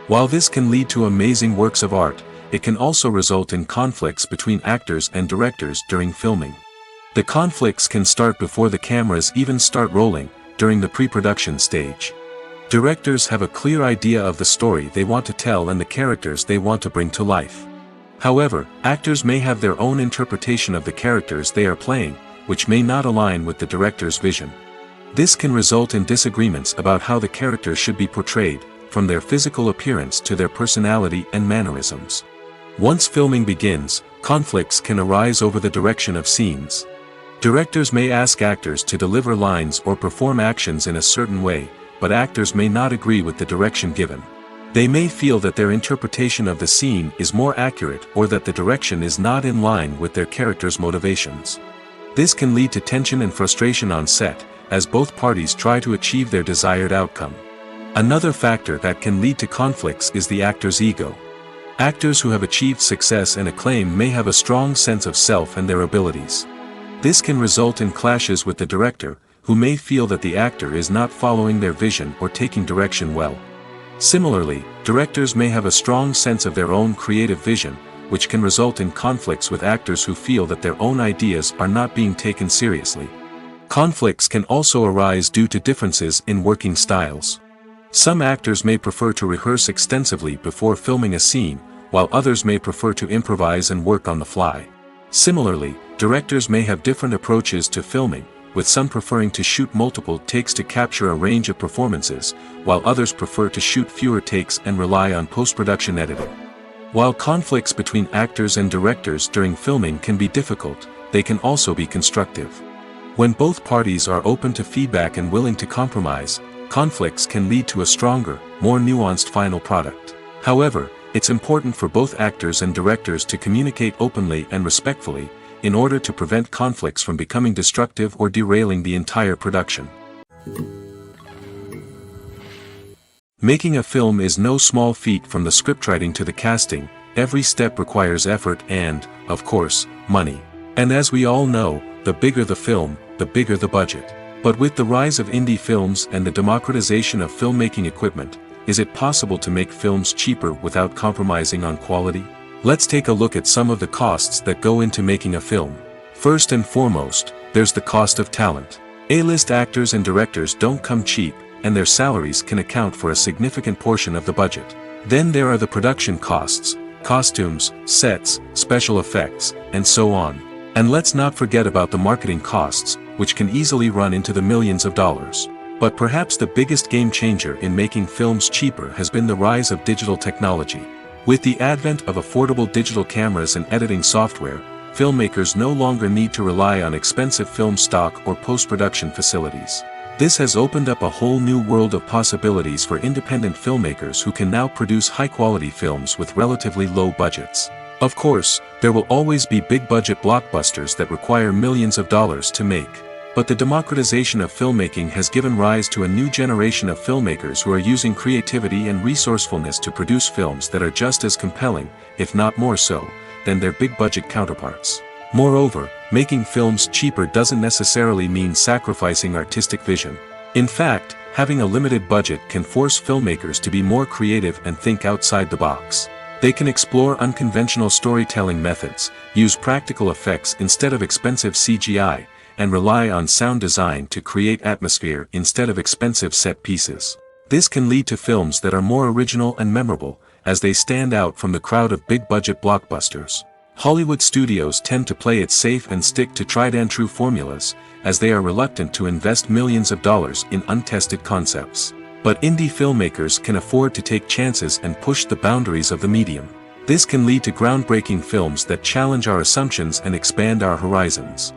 While this can lead to amazing works of art, it can also result in conflicts between actors and directors during filming. The conflicts can start before the cameras even start rolling, during the pre-production stage. Directors have a clear idea of the story they want to tell and the characters they want to bring to life. However, actors may have their own interpretation of the characters they are playing, which may not align with the director's vision. This can result in disagreements about how the characters should be portrayed, from their physical appearance to their personality and mannerisms. Once filming begins, conflicts can arise over the direction of scenes. Directors may ask actors to deliver lines or perform actions in a certain way, but actors may not agree with the direction given. They may feel that their interpretation of the scene is more accurate or that the direction is not in line with their character's motivations. This can lead to tension and frustration on set, as both parties try to achieve their desired outcome. Another factor that can lead to conflicts is the actor's ego. Actors who have achieved success and acclaim may have a strong sense of self and their abilities. This can result in clashes with the director, who may feel that the actor is not following their vision or taking direction well. Similarly, directors may have a strong sense of their own creative vision, which can result in conflicts with actors who feel that their own ideas are not being taken seriously. Conflicts can also arise due to differences in working styles. Some actors may prefer to rehearse extensively before filming a scene, while others may prefer to improvise and work on the fly. Similarly, directors may have different approaches to filming, with some preferring to shoot multiple takes to capture a range of performances, while others prefer to shoot fewer takes and rely on post-production editing. While conflicts between actors and directors during filming can be difficult, they can also be constructive. When both parties are open to feedback and willing to compromise, conflicts can lead to a stronger, more nuanced final product. However, it's important for both actors and directors to communicate openly and respectfully, in order to prevent conflicts from becoming destructive or derailing the entire production. Making a film is no small feat. From the scriptwriting to the casting, every step requires effort and, of course, money. And as we all know, the bigger the film, the bigger the budget. But with the rise of indie films and the democratization of filmmaking equipment, is it possible to make films cheaper without compromising on quality? Let's take a look at some of the costs that go into making a film. First and foremost, there's the cost of talent. A-list actors and directors don't come cheap, and their salaries can account for a significant portion of the budget. Then there are the production costs, costumes, sets, special effects, and so on. And let's not forget about the marketing costs, which can easily run into the millions of dollars. But perhaps the biggest game changer in making films cheaper has been the rise of digital technology. With the advent of affordable digital cameras and editing software, filmmakers no longer need to rely on expensive film stock or post-production facilities. This has opened up a whole new world of possibilities for independent filmmakers who can now produce high-quality films with relatively low budgets. Of course, there will always be big-budget blockbusters that require millions of dollars to make. But the democratization of filmmaking has given rise to a new generation of filmmakers who are using creativity and resourcefulness to produce films that are just as compelling, if not more so, than their big-budget counterparts. Moreover, making films cheaper doesn't necessarily mean sacrificing artistic vision. In fact, having a limited budget can force filmmakers to be more creative and think outside the box. They can explore unconventional storytelling methods, use practical effects instead of expensive CGI, and rely on sound design to create atmosphere instead of expensive set pieces. This can lead to films that are more original and memorable, as they stand out from the crowd of big-budget blockbusters. Hollywood studios tend to play it safe and stick to tried-and-true formulas, as they are reluctant to invest millions of dollars in untested concepts. But indie filmmakers can afford to take chances and push the boundaries of the medium. This can lead to groundbreaking films that challenge our assumptions and expand our horizons.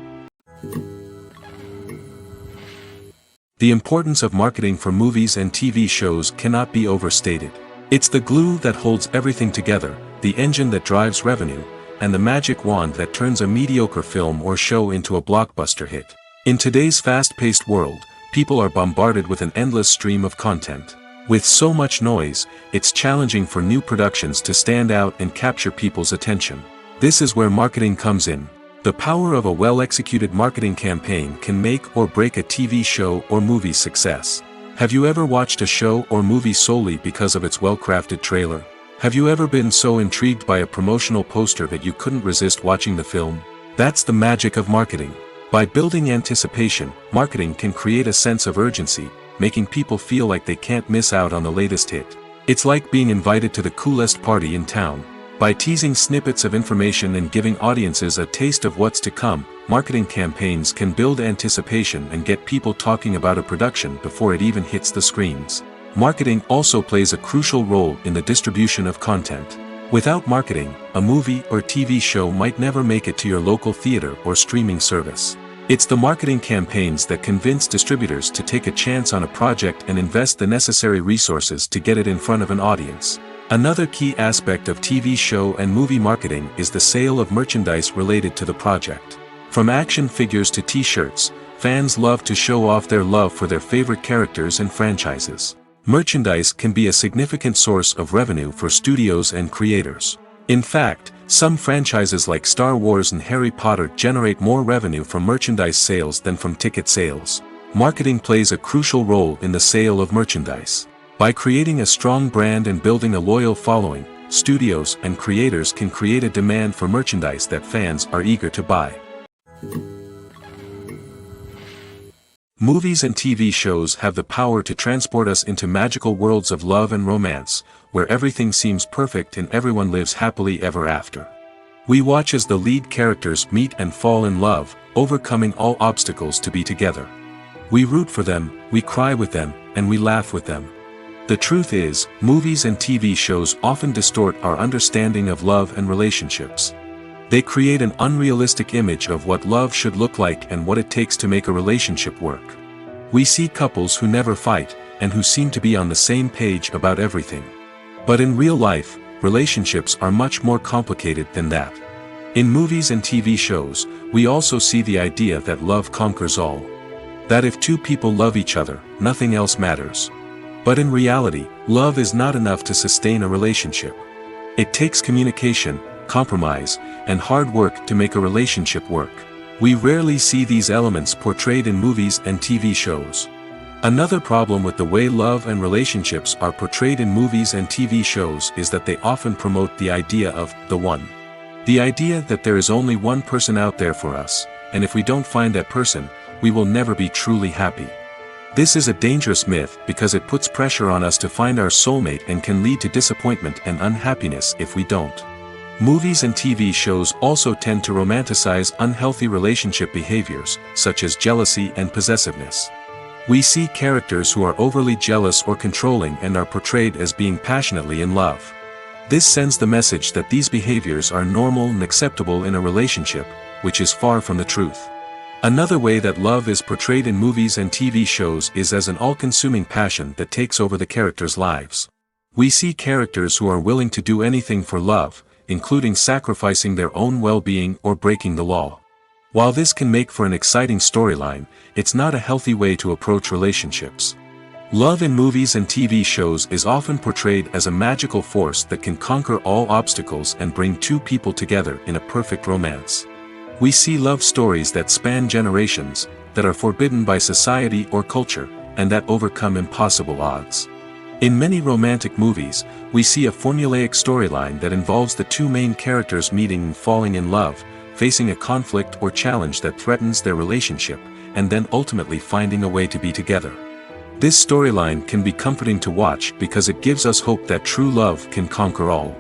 The importance of marketing for movies and TV shows cannot be overstated. It's the glue that holds everything together, the engine that drives revenue, and the magic wand that turns a mediocre film or show into a blockbuster hit. In today's fast-paced world, people are bombarded with an endless stream of content. With so much noise, it's challenging for new productions to stand out and capture people's attention. This is where marketing comes in. The power of a well-executed marketing campaign can make or break a TV show or movie's success. Have you ever watched a show or movie solely because of its well-crafted trailer? Have you ever been so intrigued by a promotional poster that you couldn't resist watching the film? That's the magic of marketing. By building anticipation, marketing can create a sense of urgency, making people feel like they can't miss out on the latest hit. It's like being invited to the coolest party in town. By teasing snippets of information and giving audiences a taste of what's to come, marketing campaigns can build anticipation and get people talking about a production before it even hits the screens. Marketing also plays a crucial role in the distribution of content. Without marketing, a movie or TV show might never make it to your local theater or streaming service. It's the marketing campaigns that convince distributors to take a chance on a project and invest the necessary resources to get it in front of an audience. Another key aspect of TV show and movie marketing is the sale of merchandise related to the project. From action figures to t-shirts, fans love to show off their love for their favorite characters and franchises. Merchandise can be a significant source of revenue for studios and creators. In fact, some franchises like Star Wars and Harry Potter generate more revenue from merchandise sales than from ticket sales. Marketing plays a crucial role in the sale of merchandise. By creating a strong brand and building a loyal following, studios and creators can create a demand for merchandise that fans are eager to buy. Movies and TV shows have the power to transport us into magical worlds of love and romance, where everything seems perfect and everyone lives happily ever after. We watch as the lead characters meet and fall in love, overcoming all obstacles to be together. We root for them, we cry with them, and we laugh with them. The truth is, movies and TV shows often distort our understanding of love and relationships. They create an unrealistic image of what love should look like and what it takes to make a relationship work. We see couples who never fight, and who seem to be on the same page about everything. But in real life, relationships are much more complicated than that. In movies and TV shows, we also see the idea that love conquers all. That if two people love each other, nothing else matters. But in reality, love is not enough to sustain a relationship. It takes communication, compromise, and hard work to make a relationship work. We rarely see these elements portrayed in movies and TV shows. Another problem with the way love and relationships are portrayed in movies and TV shows is that they often promote the idea of the one. The idea that there is only one person out there for us, and if we don't find that person, we will never be truly happy. This is a dangerous myth because it puts pressure on us to find our soulmate and can lead to disappointment and unhappiness if we don't. Movies and TV shows also tend to romanticize unhealthy relationship behaviors, such as jealousy and possessiveness. We see characters who are overly jealous or controlling and are portrayed as being passionately in love. This sends the message that these behaviors are normal and acceptable in a relationship, which is far from the truth. Another way that love is portrayed in movies and TV shows is as an all-consuming passion that takes over the characters' lives. We see characters who are willing to do anything for love, including sacrificing their own well-being or breaking the law. While this can make for an exciting storyline, it's not a healthy way to approach relationships. Love in movies and TV shows is often portrayed as a magical force that can conquer all obstacles and bring two people together in a perfect romance. We see love stories that span generations, that are forbidden by society or culture, and that overcome impossible odds. In many romantic movies, we see a formulaic storyline that involves the two main characters meeting and falling in love, facing a conflict or challenge that threatens their relationship, and then ultimately finding a way to be together. This storyline can be comforting to watch because it gives us hope that true love can conquer all.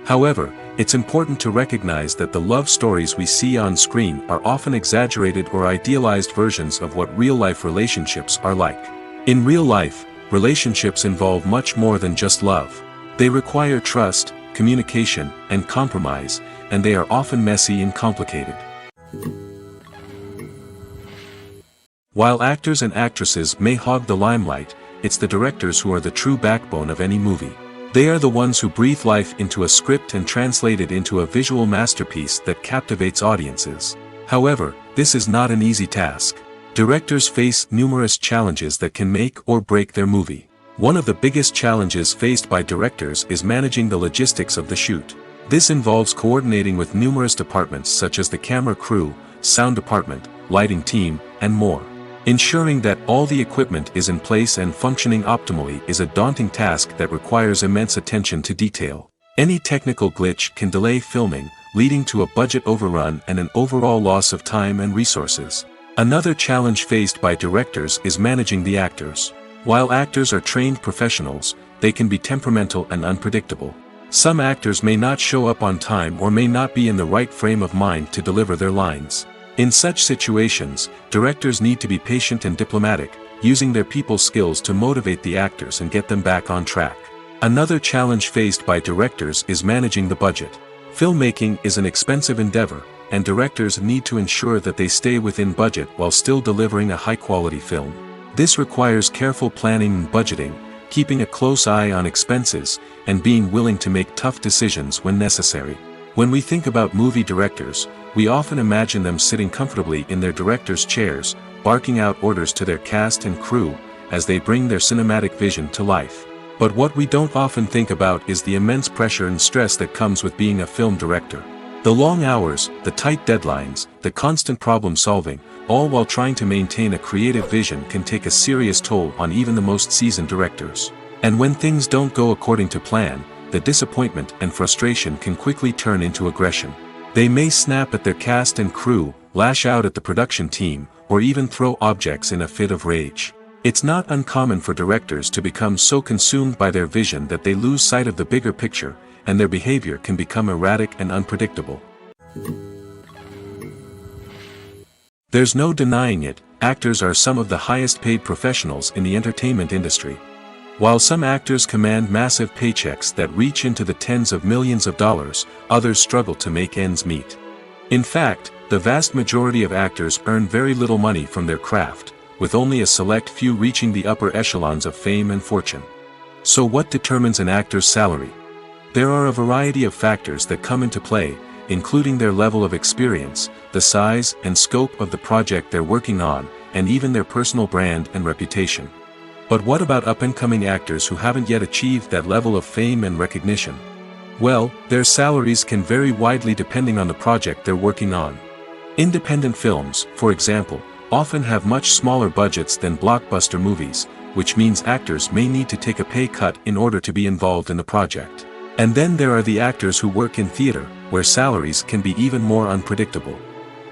However, It's important to recognize that the love stories we see on screen are often exaggerated or idealized versions of what real-life relationships are like. In real life, relationships involve much more than just love. They require trust, communication, and compromise, and they are often messy and complicated. While actors and actresses may hog the limelight, it's the directors who are the true backbone of any movie. They are the ones who breathe life into a script and translate it into a visual masterpiece that captivates audiences. However, this is not an easy task. Directors face numerous challenges that can make or break their movie. One of the biggest challenges faced by directors is managing the logistics of the shoot. This involves coordinating with numerous departments such as the camera crew, sound department, lighting team, and more. Ensuring that all the equipment is in place and functioning optimally is a daunting task that requires immense attention to detail. Any technical glitch can delay filming, leading to a budget overrun and an overall loss of time and resources. Another challenge faced by directors is managing the actors. While actors are trained professionals, they can be temperamental and unpredictable. Some actors may not show up on time or may not be in the right frame of mind to deliver their lines. In such situations, directors need to be patient and diplomatic, using their people skills to motivate the actors and get them back on track. Another challenge faced by directors is managing the budget. Filmmaking is an expensive endeavor, and directors need to ensure that they stay within budget while still delivering a high-quality film. This requires careful planning and budgeting, keeping a close eye on expenses, and being willing to make tough decisions when necessary. When we think about movie directors, we often imagine them sitting comfortably in their director's chairs, barking out orders to their cast and crew, as they bring their cinematic vision to life. But what we don't often think about is the immense pressure and stress that comes with being a film director. The long hours, the tight deadlines, the constant problem solving, all while trying to maintain a creative vision can take a serious toll on even the most seasoned directors. And when things don't go according to plan, the disappointment and frustration can quickly turn into aggression. They may snap at their cast and crew, lash out at the production team, or even throw objects in a fit of rage. It's not uncommon for directors to become so consumed by their vision that they lose sight of the bigger picture, and their behavior can become erratic and unpredictable. There's no denying it, actors are some of the highest paid professionals in the entertainment industry. While some actors command massive paychecks that reach into the tens of millions of dollars, others struggle to make ends meet. In fact, the vast majority of actors earn very little money from their craft, with only a select few reaching the upper echelons of fame and fortune. So what determines an actor's salary? There are a variety of factors that come into play, including their level of experience, the size and scope of the project they're working on, and even their personal brand and reputation. But what about up-and-coming actors who haven't yet achieved that level of fame and recognition? Well, their salaries can vary widely depending on the project they're working on. Independent films, for example, often have much smaller budgets than blockbuster movies, which means actors may need to take a pay cut in order to be involved in the project. And then there are the actors who work in theater, where salaries can be even more unpredictable.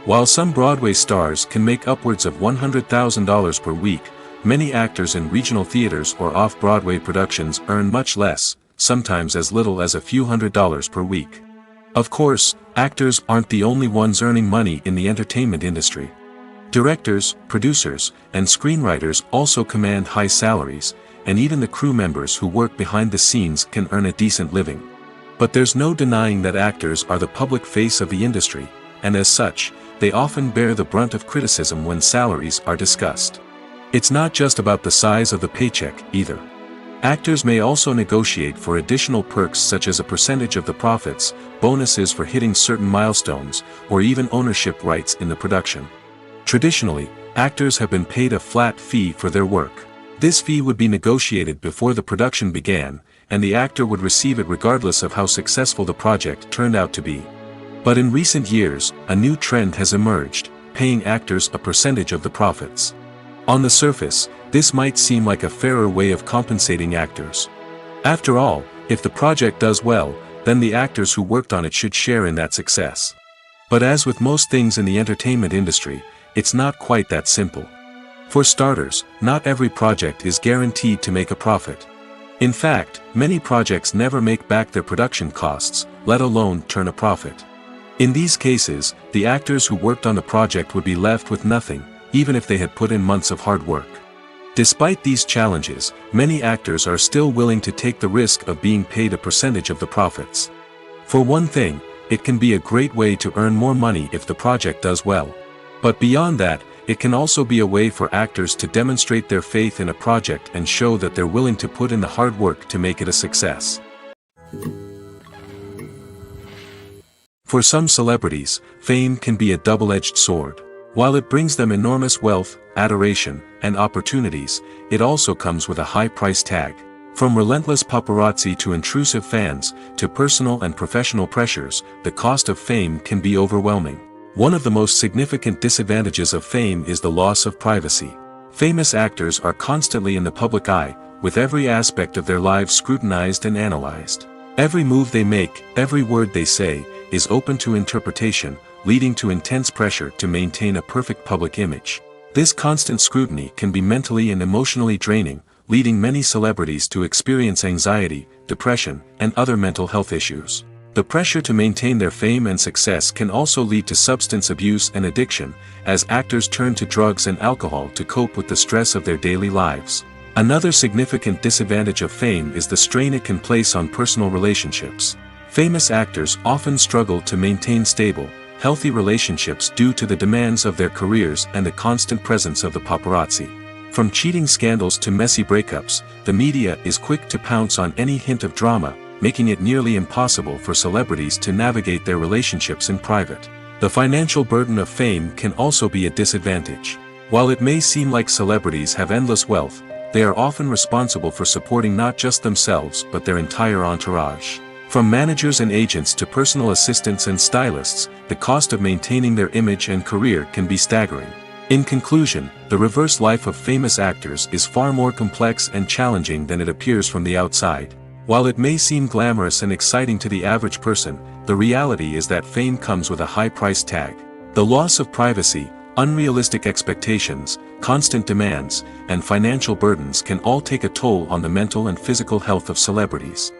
While some Broadway stars can make upwards of $100,000 per week, many actors in regional theaters or off-Broadway productions earn much less, sometimes as little as a few $100s per week. Of course, actors aren't the only ones earning money in the entertainment industry. Directors, producers, and screenwriters also command high salaries, and even the crew members who work behind the scenes can earn a decent living. But there's no denying that actors are the public face of the industry, and as such, they often bear the brunt of criticism when salaries are discussed. It's not just about the size of the paycheck, either. Actors may also negotiate for additional perks such as a percentage of the profits, bonuses for hitting certain milestones, or even ownership rights in the production. Traditionally, actors have been paid a flat fee for their work. This fee would be negotiated before the production began, and the actor would receive it regardless of how successful the project turned out to be. But in recent years, a new trend has emerged, paying actors a percentage of the profits. On the surface, this might seem like a fairer way of compensating actors. After all, if the project does well, then the actors who worked on it should share in that success. But as with most things in the entertainment industry, it's not quite that simple. For starters, not every project is guaranteed to make a profit. In fact, many projects never make back their production costs, let alone turn a profit. In these cases, the actors who worked on the project would be left with nothing, even if they had put in months of hard work. Despite these challenges, many actors are still willing to take the risk of being paid a percentage of the profits. For one thing, it can be a great way to earn more money if the project does well. But beyond that, it can also be a way for actors to demonstrate their faith in a project and show that they're willing to put in the hard work to make it a success. For some celebrities, fame can be a double-edged sword. While it brings them enormous wealth, adoration, and opportunities, it also comes with a high price tag. From relentless paparazzi to intrusive fans, to personal and professional pressures, the cost of fame can be overwhelming. One of the most significant disadvantages of fame is the loss of privacy. Famous actors are constantly in the public eye, with every aspect of their lives scrutinized and analyzed. Every move they make, every word they say, is open to interpretation, leading to intense pressure to maintain a perfect public image. This constant scrutiny can be mentally and emotionally draining, leading many celebrities to experience anxiety, depression, and other mental health issues. The pressure to maintain their fame and success can also lead to substance abuse and addiction, as actors turn to drugs and alcohol to cope with the stress of their daily lives. Another significant disadvantage of fame is the strain it can place on personal relationships. Famous actors often struggle to maintain stable, healthy relationships due to the demands of their careers and the constant presence of the paparazzi. From cheating scandals to messy breakups, the media is quick to pounce on any hint of drama, making it nearly impossible for celebrities to navigate their relationships in private. The financial burden of fame can also be a disadvantage. While it may seem like celebrities have endless wealth, they are often responsible for supporting not just themselves but their entire entourage. From managers and agents to personal assistants and stylists, the cost of maintaining their image and career can be staggering. In conclusion, the reverse life of famous actors is far more complex and challenging than it appears from the outside. While it may seem glamorous and exciting to the average person, the reality is that fame comes with a high price tag. The loss of privacy, unrealistic expectations, constant demands, and financial burdens can all take a toll on the mental and physical health of celebrities.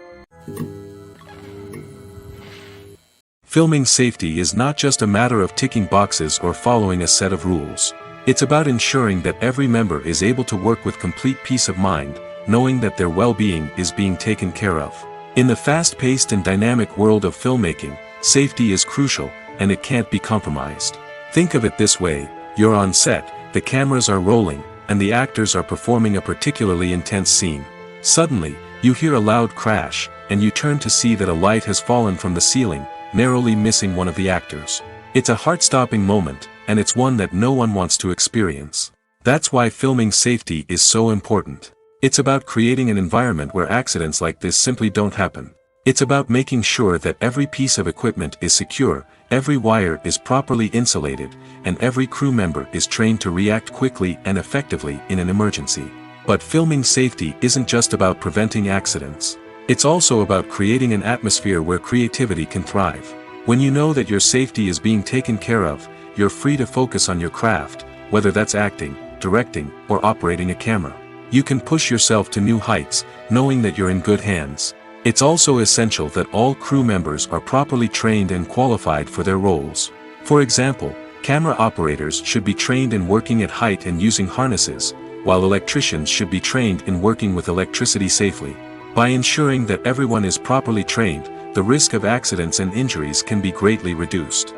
Filming safety is not just a matter of ticking boxes or following a set of rules. It's about ensuring that every member is able to work with complete peace of mind, knowing that their well-being is being taken care of. In the fast-paced and dynamic world of filmmaking, safety is crucial, and it can't be compromised. Think of it this way: you're on set, the cameras are rolling, and the actors are performing a particularly intense scene. Suddenly, you hear a loud crash, and you turn to see that a light has fallen from the ceiling, narrowly missing one of the actors. It's a heart-stopping moment, and it's one that no one wants to experience. That's why filming safety is so important. It's about creating an environment where accidents like this simply don't happen. It's about making sure that every piece of equipment is secure, every wire is properly insulated, and every crew member is trained to react quickly and effectively in an emergency. But filming safety isn't just about preventing accidents. It's also about creating an atmosphere where creativity can thrive. When you know that your safety is being taken care of, you're free to focus on your craft, whether that's acting, directing, or operating a camera. You can push yourself to new heights, knowing that you're in good hands. It's also essential that all crew members are properly trained and qualified for their roles. For example, camera operators should be trained in working at height and using harnesses, while electricians should be trained in working with electricity safely. By ensuring that everyone is properly trained, the risk of accidents and injuries can be greatly reduced.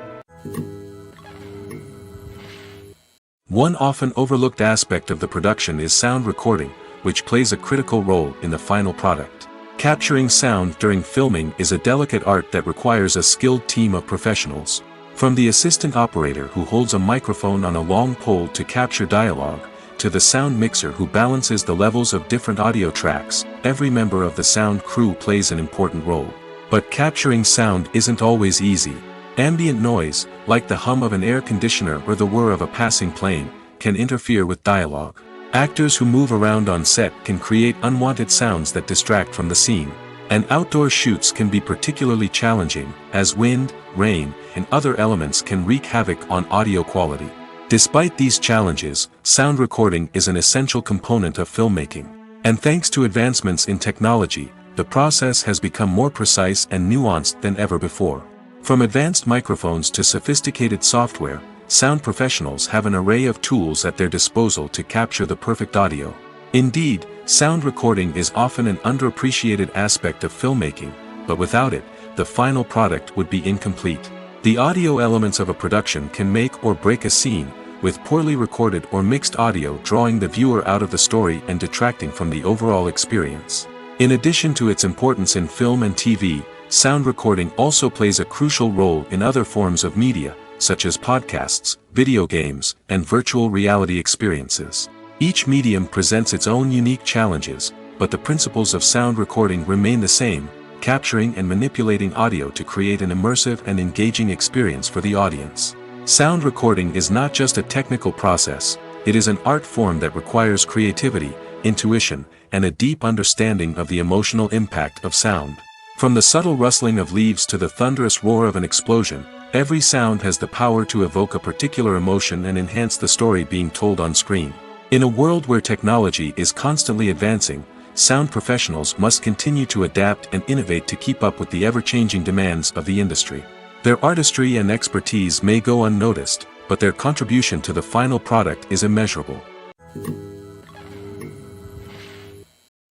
One often overlooked aspect of the production is sound recording, which plays a critical role in the final product. Capturing sound during filming is a delicate art that requires a skilled team of professionals. From the assistant operator who holds a microphone on a long pole to capture dialogue, to the sound mixer who balances the levels of different audio tracks, every member of the sound crew plays an important role. But capturing sound isn't always easy. Ambient noise, like the hum of an air conditioner or the whir of a passing plane, can interfere with dialogue. Actors who move around on set can create unwanted sounds that distract from the scene. And outdoor shoots can be particularly challenging, as wind, rain, and other elements can wreak havoc on audio quality. Despite these challenges, sound recording is an essential component of filmmaking. And thanks to advancements in technology, the process has become more precise and nuanced than ever before. From advanced microphones to sophisticated software, sound professionals have an array of tools at their disposal to capture the perfect audio. Indeed, sound recording is often an underappreciated aspect of filmmaking, but without it, the final product would be incomplete. The audio elements of a production can make or break a scene, with poorly recorded or mixed audio drawing the viewer out of the story and detracting from the overall experience. In addition to its importance in film and TV, sound recording also plays a crucial role in other forms of media, such as podcasts, video games, and virtual reality experiences. Each medium presents its own unique challenges, but the principles of sound recording remain the same, capturing and manipulating audio to create an immersive and engaging experience for the audience. Sound recording is not just a technical process, it is an art form that requires creativity, intuition, and a deep understanding of the emotional impact of sound. From the subtle rustling of leaves to the thunderous roar of an explosion, every sound has the power to evoke a particular emotion and enhance the story being told on screen. In a world where technology is constantly advancing, sound professionals must continue to adapt and innovate to keep up with the ever-changing demands of the industry. Their artistry and expertise may go unnoticed, but their contribution to the final product is immeasurable.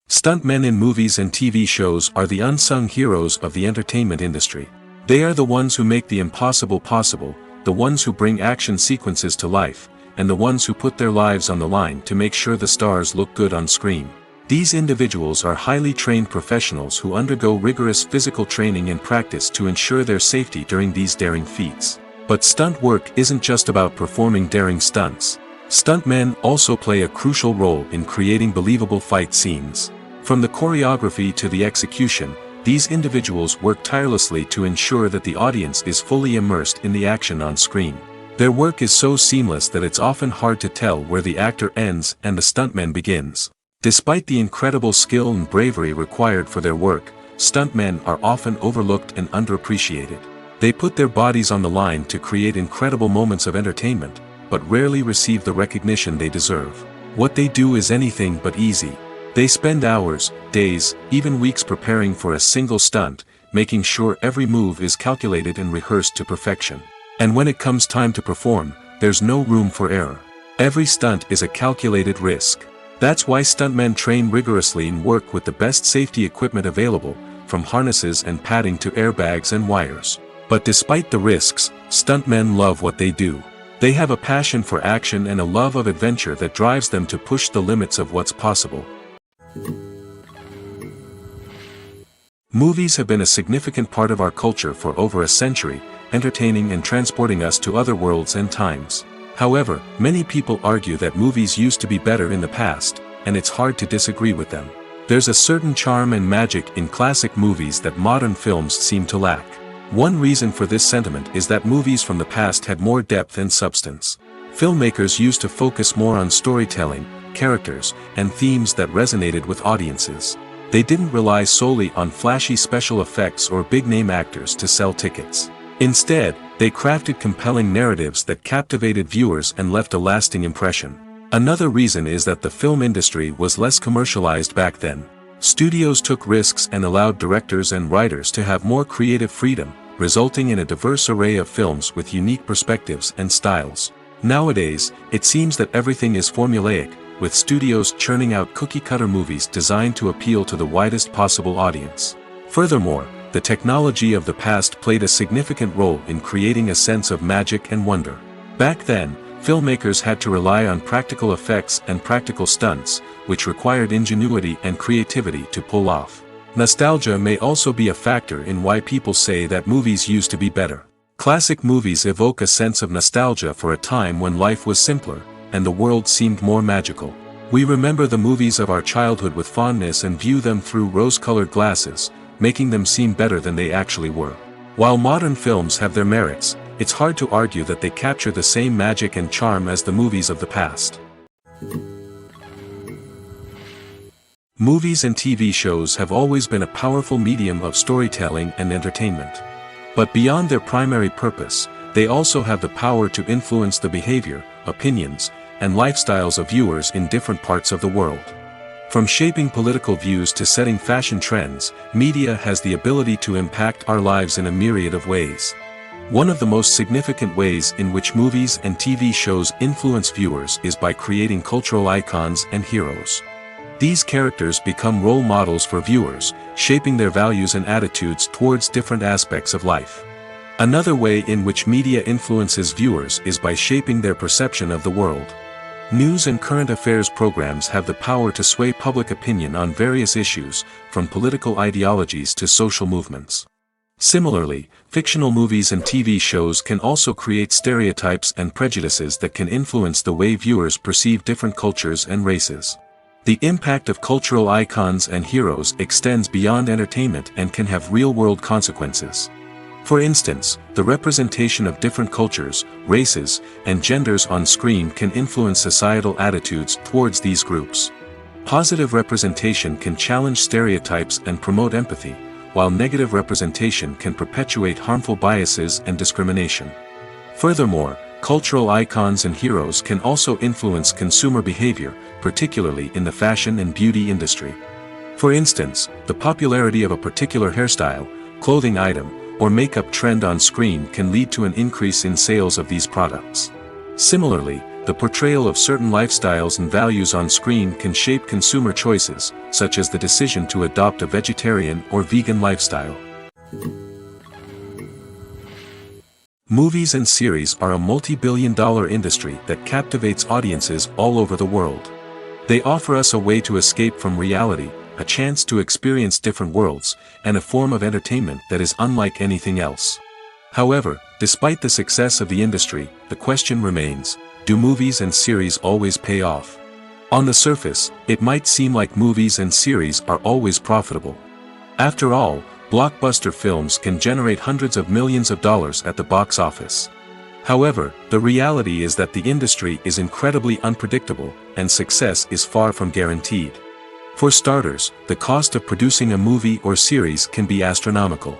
Stuntmen in movies and TV shows are the unsung heroes of the entertainment industry. They are the ones who make the impossible possible, the ones who bring action sequences to life, and the ones who put their lives on the line to make sure the stars look good on screen. These individuals are highly trained professionals who undergo rigorous physical training and practice to ensure their safety during these daring feats. But stunt work isn't just about performing daring stunts. Stuntmen also play a crucial role in creating believable fight scenes. From the choreography to the execution, these individuals work tirelessly to ensure that the audience is fully immersed in the action on screen. Their work is so seamless that it's often hard to tell where the actor ends and the stuntman begins. Despite the incredible skill and bravery required for their work, stuntmen are often overlooked and underappreciated. They put their bodies on the line to create incredible moments of entertainment, but rarely receive the recognition they deserve. What they do is anything but easy. They spend hours, days, even weeks preparing for a single stunt, making sure every move is calculated and rehearsed to perfection. And when it comes time to perform, there's no room for error. Every stunt is a calculated risk. That's why stuntmen train rigorously and work with the best safety equipment available, from harnesses and padding to airbags and wires. But despite the risks, stuntmen love what they do. They have a passion for action and a love of adventure that drives them to push the limits of what's possible. Movies have been a significant part of our culture for over a century, entertaining and transporting us to other worlds and times. However, many people argue that movies used to be better in the past, and it's hard to disagree with them. There's a certain charm and magic in classic movies that modern films seem to lack. One reason for this sentiment is that movies from the past had more depth and substance. Filmmakers used to focus more on storytelling, characters, and themes that resonated with audiences. They didn't rely solely on flashy special effects or big-name actors to sell tickets. Instead, they crafted compelling narratives that captivated viewers and left a lasting impression. Another reason is that the film industry was less commercialized back then. Studios took risks and allowed directors and writers to have more creative freedom, resulting in a diverse array of films with unique perspectives and styles. Nowadays, it seems that everything is formulaic, with studios churning out cookie-cutter movies designed to appeal to the widest possible audience. Furthermore, the technology of the past played a significant role in creating a sense of magic and wonder. Back then, filmmakers had to rely on practical effects and practical stunts, which required ingenuity and creativity to pull off. Nostalgia may also be a factor in why people say that movies used to be better. Classic movies evoke a sense of nostalgia for a time when life was simpler, and the world seemed more magical. We remember the movies of our childhood with fondness and view them through rose-colored glasses, making them seem better than they actually were. While modern films have their merits, it's hard to argue that they capture the same magic and charm as the movies of the past. Movies and TV shows have always been a powerful medium of storytelling and entertainment. But beyond their primary purpose, they also have the power to influence the behavior, opinions, and lifestyles of viewers in different parts of the world. From shaping political views to setting fashion trends, media has the ability to impact our lives in a myriad of ways. One of the most significant ways in which movies and TV shows influence viewers is by creating cultural icons and heroes. These characters become role models for viewers, shaping their values and attitudes towards different aspects of life. Another way in which media influences viewers is by shaping their perception of the world. News and current affairs programs have the power to sway public opinion on various issues, from political ideologies to social movements. Similarly, fictional movies and TV shows can also create stereotypes and prejudices that can influence the way viewers perceive different cultures and races. The impact of cultural icons and heroes extends beyond entertainment and can have real-world consequences. For instance, the representation of different cultures, races, and genders on screen can influence societal attitudes towards these groups. Positive representation can challenge stereotypes and promote empathy, while negative representation can perpetuate harmful biases and discrimination. Furthermore, cultural icons and heroes can also influence consumer behavior, particularly in the fashion and beauty industry. For instance, the popularity of a particular hairstyle, clothing item, or makeup trend on screen can lead to an increase in sales of these products. Similarly, the portrayal of certain lifestyles and values on screen can shape consumer choices, such as the decision to adopt a vegetarian or vegan lifestyle. Movies and series are a multi-billion-dollar industry that captivates audiences all over the world. They offer us a way to escape from reality, a chance to experience different worlds, and a form of entertainment that is unlike anything else. However, despite the success of the industry, the question remains, do movies and series always pay off? On the surface, it might seem like movies and series are always profitable. After all, blockbuster films can generate hundreds of millions of dollars at the box office. However, the reality is that the industry is incredibly unpredictable, and success is far from guaranteed. For starters, the cost of producing a movie or series can be astronomical.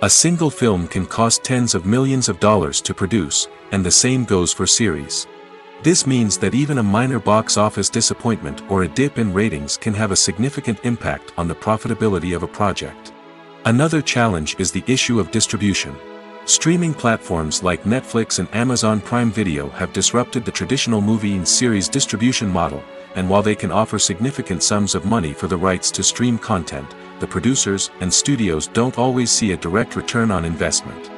A single film can cost tens of millions of dollars to produce, and the same goes for series. This means that even a minor box office disappointment or a dip in ratings can have a significant impact on the profitability of a project. Another challenge is the issue of distribution. Streaming platforms like Netflix and Amazon Prime Video have disrupted the traditional movie and series distribution model, and while they can offer significant sums of money for the rights to stream content, the producers and studios don't always see a direct return on investment.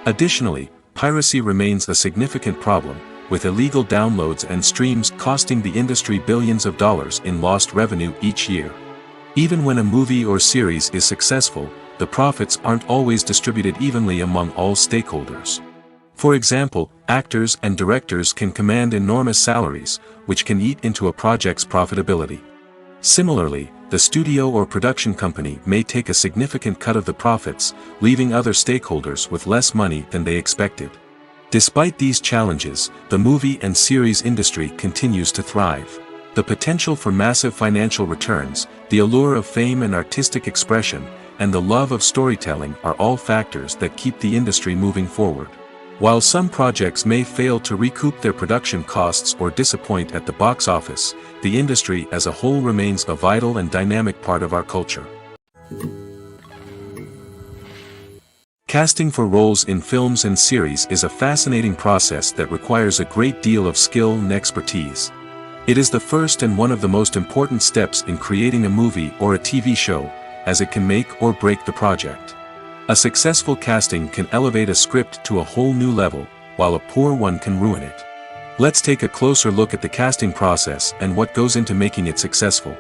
Additionally, piracy remains a significant problem, with illegal downloads and streams costing the industry billions of dollars in lost revenue each year. Even when a movie or series is successful, the profits aren't always distributed evenly among all stakeholders. For example, actors and directors can command enormous salaries, which can eat into a project's profitability. Similarly, the studio or production company may take a significant cut of the profits, leaving other stakeholders with less money than they expected. Despite these challenges, the movie and series industry continues to thrive. The potential for massive financial returns, the allure of fame and artistic expression, and the love of storytelling are all factors that keep the industry moving forward. While some projects may fail to recoup their production costs or disappoint at the box office, the industry as a whole remains a vital and dynamic part of our culture. Casting for roles in films and series is a fascinating process that requires a great deal of skill and expertise. It is the first and one of the most important steps in creating a movie or a TV show, as it can make or break the project. A successful casting can elevate a script to a whole new level, while a poor one can ruin it. Let's take a closer look at the casting process and what goes into making it successful.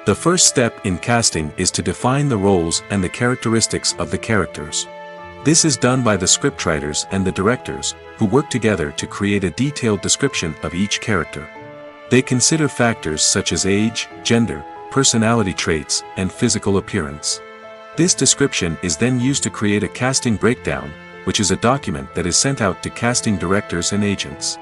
The first step in casting is to define the roles and the characteristics of the characters. This is done by the scriptwriters and the directors, who work together to create a detailed description of each character. They consider factors such as age, gender, personality traits, and physical appearance. This description is then used to create a casting breakdown, which is a document that is sent out to casting directors and agents.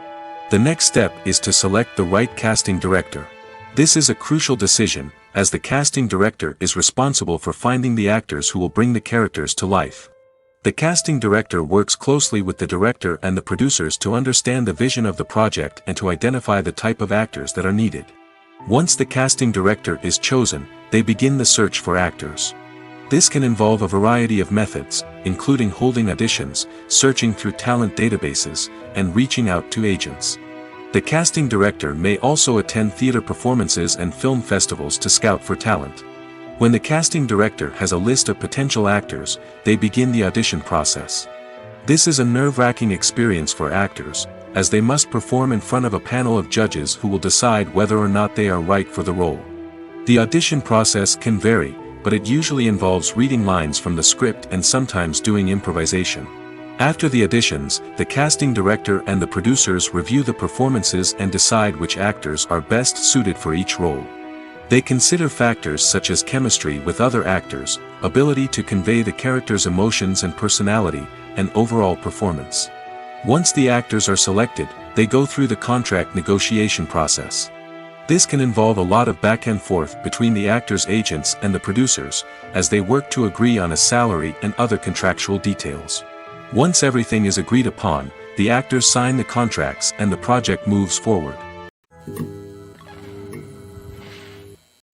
The next step is to select the right casting director. This is a crucial decision, as the casting director is responsible for finding the actors who will bring the characters to life. The casting director works closely with the director and the producers to understand the vision of the project and to identify the type of actors that are needed. Once the casting director is chosen, they begin the search for actors. This can involve a variety of methods, including holding auditions, searching through talent databases, and reaching out to agents. The casting director may also attend theater performances and film festivals to scout for talent. When the casting director has a list of potential actors, they begin the audition process. This is a nerve-wracking experience for actors, as they must perform in front of a panel of judges who will decide whether or not they are right for the role. The audition process can vary, but it usually involves reading lines from the script and sometimes doing improvisation. After the auditions, the casting director and the producers review the performances and decide which actors are best suited for each role. They consider factors such as chemistry with other actors, ability to convey the character's emotions and personality, and overall performance. Once the actors are selected, they go through the contract negotiation process. This can involve a lot of back and forth between the actors' agents and the producers, as they work to agree on a salary and other contractual details. Once everything is agreed upon, the actors sign the contracts and the project moves forward.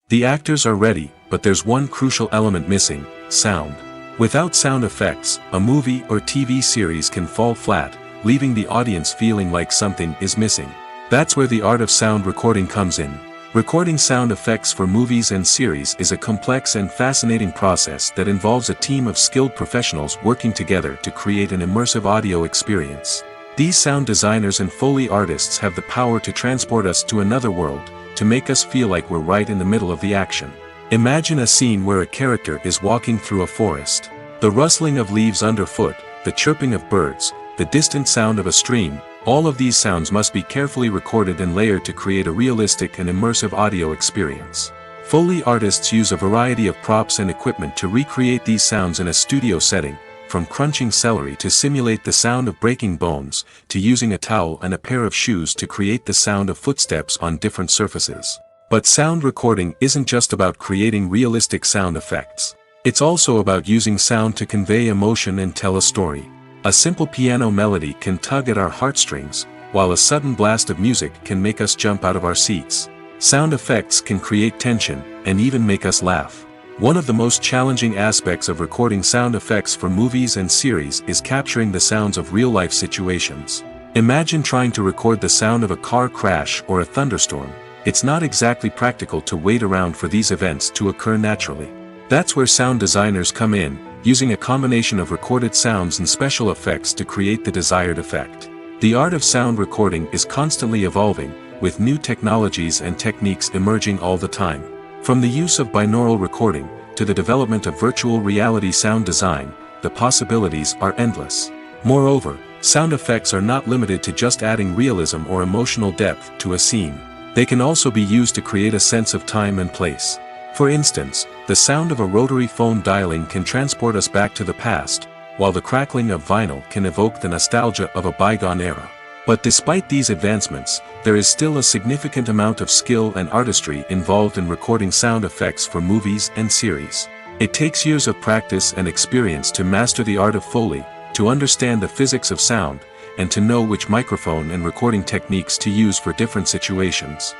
The actors are ready, but there's one crucial element missing: sound. Without sound effects, a movie or TV series can fall flat, leaving the audience feeling like something is missing. That's where the art of sound recording comes in. Recording sound effects for movies and series is a complex and fascinating process that involves a team of skilled professionals working together to create an immersive audio experience. These sound designers and Foley artists have the power to transport us to another world, to make us feel like we're right in the middle of the action. Imagine a scene where a character is walking through a forest. The rustling of leaves underfoot, the chirping of birds, the distant sound of a stream, all of these sounds must be carefully recorded and layered to create a realistic and immersive audio experience. Foley artists use a variety of props and equipment to recreate these sounds in a studio setting, from crunching celery to simulate the sound of breaking bones, to using a towel and a pair of shoes to create the sound of footsteps on different surfaces. But sound recording isn't just about creating realistic sound effects. It's also about using sound to convey emotion and tell a story. A simple piano melody can tug at our heartstrings, while a sudden blast of music can make us jump out of our seats. Sound effects can create tension, and even make us laugh. One of the most challenging aspects of recording sound effects for movies and series is capturing the sounds of real-life situations. Imagine trying to record the sound of a car crash or a thunderstorm. It's not exactly practical to wait around for these events to occur naturally. That's where sound designers come in, using a combination of recorded sounds and special effects to create the desired effect. The art of sound recording is constantly evolving, with new technologies and techniques emerging all the time. From the use of binaural recording, to the development of virtual reality sound design, the possibilities are endless. Moreover, sound effects are not limited to just adding realism or emotional depth to a scene. They can also be used to create a sense of time and place. For instance, the sound of a rotary phone dialing can transport us back to the past, while the crackling of vinyl can evoke the nostalgia of a bygone era. But despite these advancements, there is still a significant amount of skill and artistry involved in recording sound effects for movies and series. It takes years of practice and experience to master the art of Foley, to understand the physics of sound, and to know which microphone and recording techniques to use for different situations.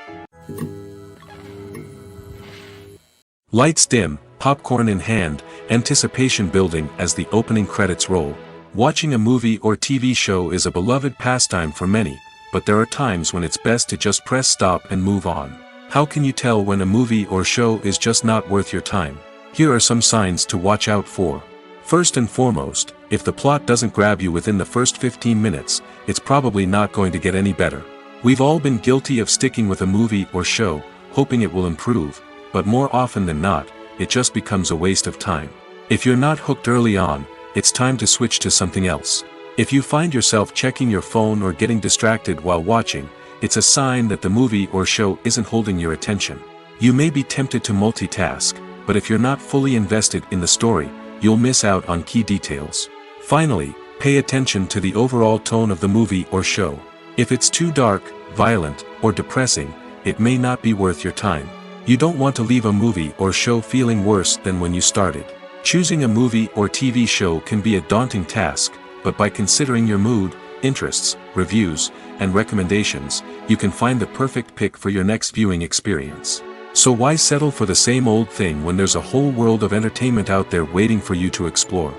Lights dim, popcorn in hand, anticipation building as the opening credits roll. Watching a movie or TV show is a beloved pastime for many, but there are times when it's best to just press stop and move on. How can you tell when a movie or show is just not worth your time? Here are some signs to watch out for. First and foremost, if the plot doesn't grab you within the first 15 minutes, it's probably not going to get any better. We've all been guilty of sticking with a movie or show, hoping it will improve, but more often than not, it just becomes a waste of time. If you're not hooked early on, it's time to switch to something else. If you find yourself checking your phone or getting distracted while watching, it's a sign that the movie or show isn't holding your attention. You may be tempted to multitask, but if you're not fully invested in the story, you'll miss out on key details. Finally, pay attention to the overall tone of the movie or show. If it's too dark, violent, or depressing, it may not be worth your time. You don't want to leave a movie or show feeling worse than when you started. Choosing a movie or TV show can be a daunting task, but by considering your mood, interests, reviews, and recommendations, you can find the perfect pick for your next viewing experience. So why settle for the same old thing when there's a whole world of entertainment out there waiting for you to explore?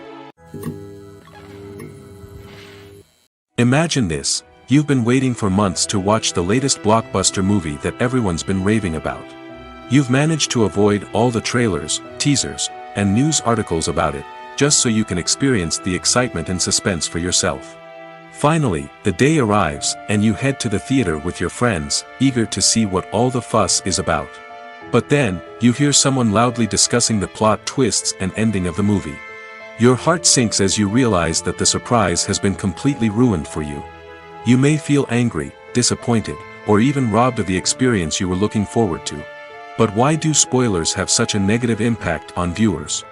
Imagine this: you've been waiting for months to watch the latest blockbuster movie that everyone's been raving about. You've managed to avoid all the trailers, teasers, and news articles about it, just so you can experience the excitement and suspense for yourself. Finally, the day arrives, and you head to the theater with your friends, eager to see what all the fuss is about. But then, you hear someone loudly discussing the plot twists and ending of the movie. Your heart sinks as you realize that the surprise has been completely ruined for you. You may feel angry, disappointed, or even robbed of the experience you were looking forward to. But why do spoilers have such a negative impact on viewers?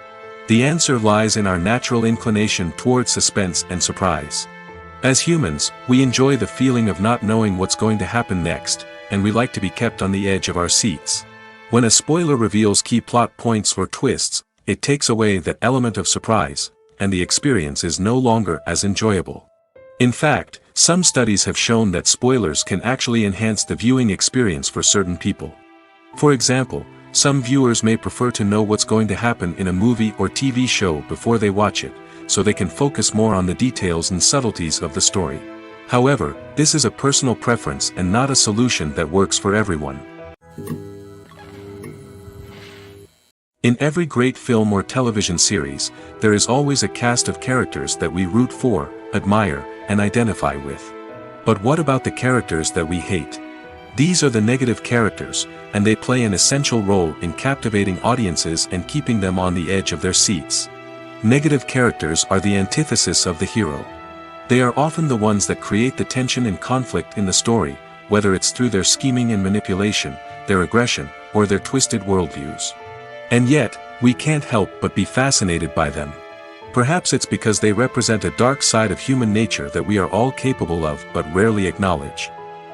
The answer lies in our natural inclination towards suspense and surprise. As humans, we enjoy the feeling of not knowing what's going to happen next, and we like to be kept on the edge of our seats. When a spoiler reveals key plot points or twists, it takes away that element of surprise, and the experience is no longer as enjoyable. In fact, some studies have shown that spoilers can actually enhance the viewing experience for certain people. For example, some viewers may prefer to know what's going to happen in a movie or TV show before they watch it, so they can focus more on the details and subtleties of the story. However, this is a personal preference and not a solution that works for everyone. In every great film or television series, there is always a cast of characters that we root for, admire, and identify with. But what about the characters that we hate? These are the negative characters, and they play an essential role in captivating audiences and keeping them on the edge of their seats. Negative characters are the antithesis of the hero. They are often the ones that create the tension and conflict in the story, whether it's through their scheming and manipulation, their aggression, or their twisted worldviews. And yet, we can't help but be fascinated by them. Perhaps it's because they represent a dark side of human nature that we are all capable of but rarely acknowledge.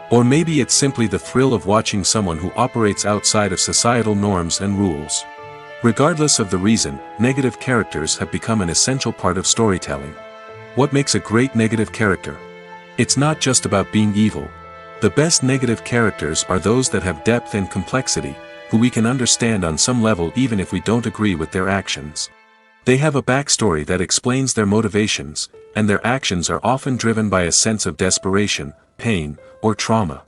Or maybe it's simply the thrill of watching someone who operates outside of societal norms and rules. Regardless of the reason, negative characters have become an essential part of storytelling. What makes a great negative character? It's not just about being evil. The best negative characters are those that have depth and complexity, who we can understand on some level even if we don't agree with their actions. They have a backstory that explains their motivations, and their actions are often driven by a sense of desperation, pain, or trauma.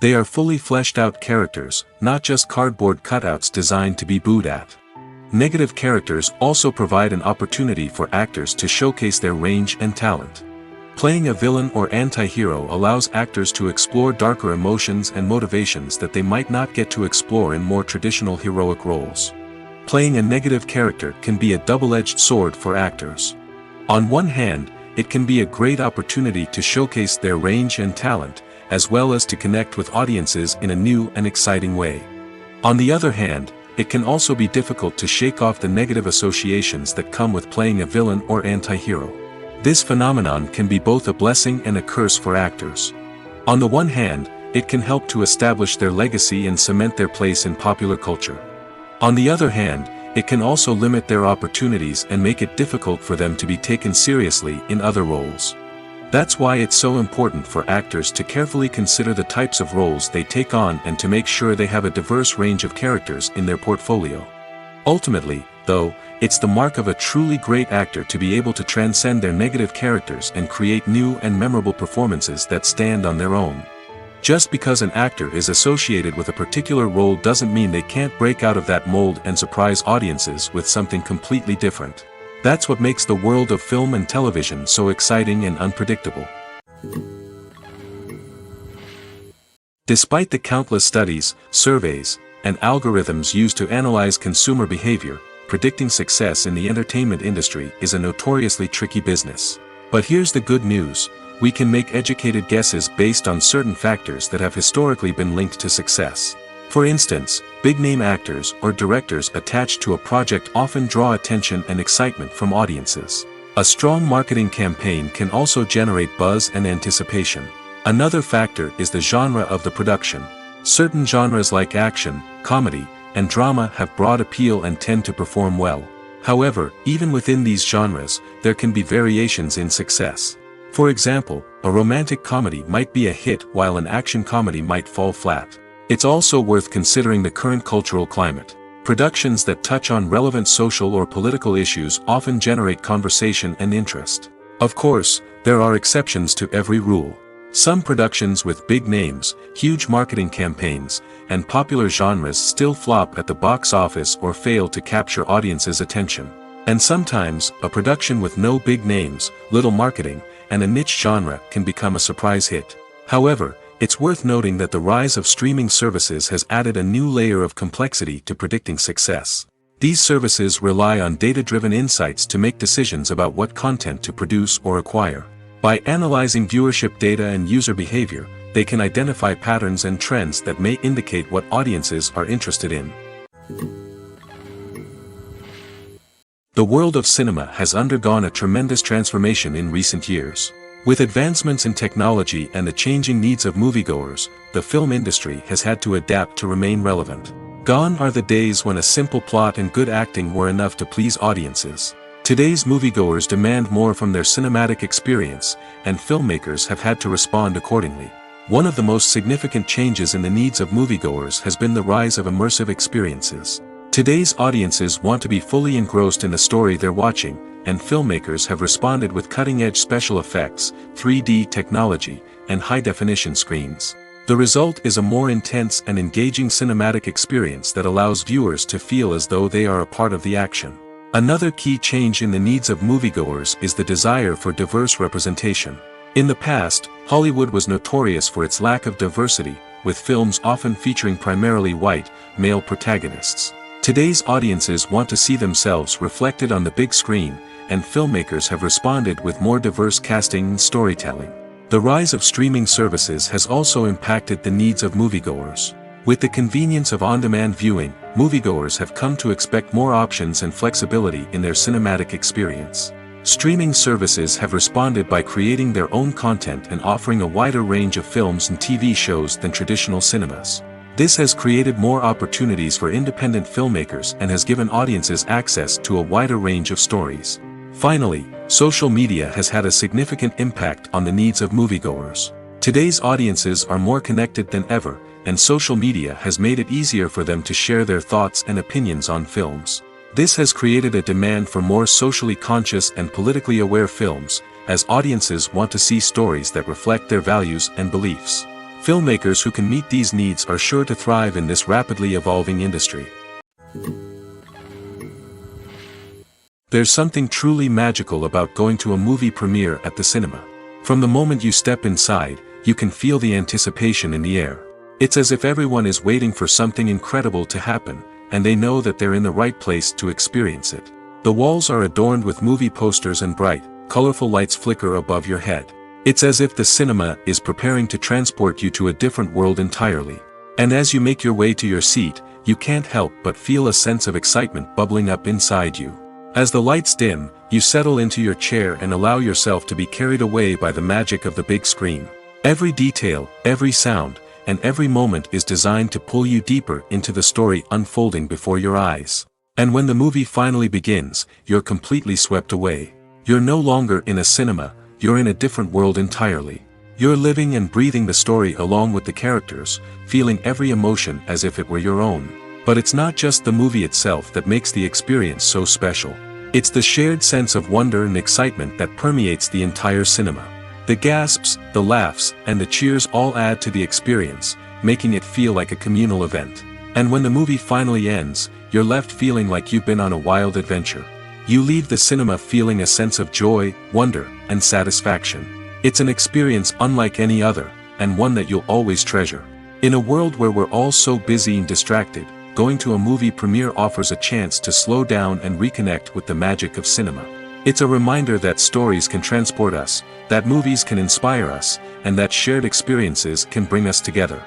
They are fully fleshed out characters, not just cardboard cutouts designed to be booed at. Negative characters also provide an opportunity for actors to showcase their range and talent. Playing a villain or anti-hero allows actors to explore darker emotions and motivations that they might not get to explore in more traditional heroic roles. Playing a negative character can be a double-edged sword for actors. On one hand, it can be a great opportunity to showcase their range and talent, as well as to connect with audiences in a new and exciting way. On the other hand, it can also be difficult to shake off the negative associations that come with playing a villain or anti-hero. This phenomenon can be both a blessing and a curse for actors. On the one hand, it can help to establish their legacy and cement their place in popular culture. On the other hand, it can also limit their opportunities and make it difficult for them to be taken seriously in other roles. That's why it's so important for actors to carefully consider the types of roles they take on and to make sure they have a diverse range of characters in their portfolio. Ultimately, though, it's the mark of a truly great actor to be able to transcend their negative characters and create new and memorable performances that stand on their own. Just because an actor is associated with a particular role doesn't mean they can't break out of that mold and surprise audiences with something completely different. That's what makes the world of film and television so exciting and unpredictable. Despite the countless studies, surveys, and algorithms used to analyze consumer behavior, predicting success in the entertainment industry is a notoriously tricky business. But here's the good news: we can make educated guesses based on certain factors that have historically been linked to success. For instance, big-name actors or directors attached to a project often draw attention and excitement from audiences. A strong marketing campaign can also generate buzz and anticipation. Another factor is the genre of the production. Certain genres like action, comedy, and drama have broad appeal and tend to perform well. However, even within these genres, there can be variations in success. For example, a romantic comedy might be a hit while an action comedy might fall flat. It's also worth considering the current cultural climate. Productions that touch on relevant social or political issues often generate conversation and interest. Of course, there are exceptions to every rule. Some productions with big names, huge marketing campaigns, and popular genres still flop at the box office or fail to capture audiences' attention. And sometimes, a production with no big names, little marketing, and a niche genre can become a surprise hit. However, it's worth noting that the rise of streaming services has added a new layer of complexity to predicting success. These services rely on data-driven insights to make decisions about what content to produce or acquire. By analyzing viewership data and user behavior, they can identify patterns and trends that may indicate what audiences are interested in. The world of cinema has undergone a tremendous transformation in recent years. With advancements in technology and the changing needs of moviegoers, the film industry has had to adapt to remain relevant. Gone are the days when a simple plot and good acting were enough to please audiences. Today's moviegoers demand more from their cinematic experience, and filmmakers have had to respond accordingly. One of the most significant changes in the needs of moviegoers has been the rise of immersive experiences. Today's audiences want to be fully engrossed in the story they're watching, and filmmakers have responded with cutting-edge special effects, 3D technology, and high-definition screens. The result is a more intense and engaging cinematic experience that allows viewers to feel as though they are a part of the action. Another key change in the needs of moviegoers is the desire for diverse representation. In the past, Hollywood was notorious for its lack of diversity, with films often featuring primarily white, male protagonists. Today's audiences want to see themselves reflected on the big screen, and filmmakers have responded with more diverse casting and storytelling. The rise of streaming services has also impacted the needs of moviegoers. With the convenience of on-demand viewing, moviegoers have come to expect more options and flexibility in their cinematic experience. Streaming services have responded by creating their own content and offering a wider range of films and TV shows than traditional cinemas. This has created more opportunities for independent filmmakers and has given audiences access to a wider range of stories. Finally, social media has had a significant impact on the needs of moviegoers. Today's audiences are more connected than ever, and social media has made it easier for them to share their thoughts and opinions on films. This has created a demand for more socially conscious and politically aware films, as audiences want to see stories that reflect their values and beliefs. Filmmakers who can meet these needs are sure to thrive in this rapidly evolving industry. There's something truly magical about going to a movie premiere at the cinema. From the moment you step inside, you can feel the anticipation in the air. It's as if everyone is waiting for something incredible to happen, and they know that they're in the right place to experience it. The walls are adorned with movie posters and bright, colorful lights flicker above your head. It's as if the cinema is preparing to transport you to a different world entirely. And as you make your way to your seat, you can't help but feel a sense of excitement bubbling up inside you. As the lights dim, you settle into your chair and allow yourself to be carried away by the magic of the big screen. Every detail, every sound, and every moment is designed to pull you deeper into the story unfolding before your eyes. And when the movie finally begins, you're completely swept away. You're no longer in a cinema, you're in a different world entirely. You're living and breathing the story along with the characters, feeling every emotion as if it were your own. But it's not just the movie itself that makes the experience so special. It's the shared sense of wonder and excitement that permeates the entire cinema. The gasps, the laughs, and the cheers all add to the experience, making it feel like a communal event. And when the movie finally ends, you're left feeling like you've been on a wild adventure. You leave the cinema feeling a sense of joy, wonder, and satisfaction. It's an experience unlike any other, and one that you'll always treasure. In a world where we're all so busy and distracted, going to a movie premiere offers a chance to slow down and reconnect with the magic of cinema. It's a reminder that stories can transport us, that movies can inspire us, and that shared experiences can bring us together.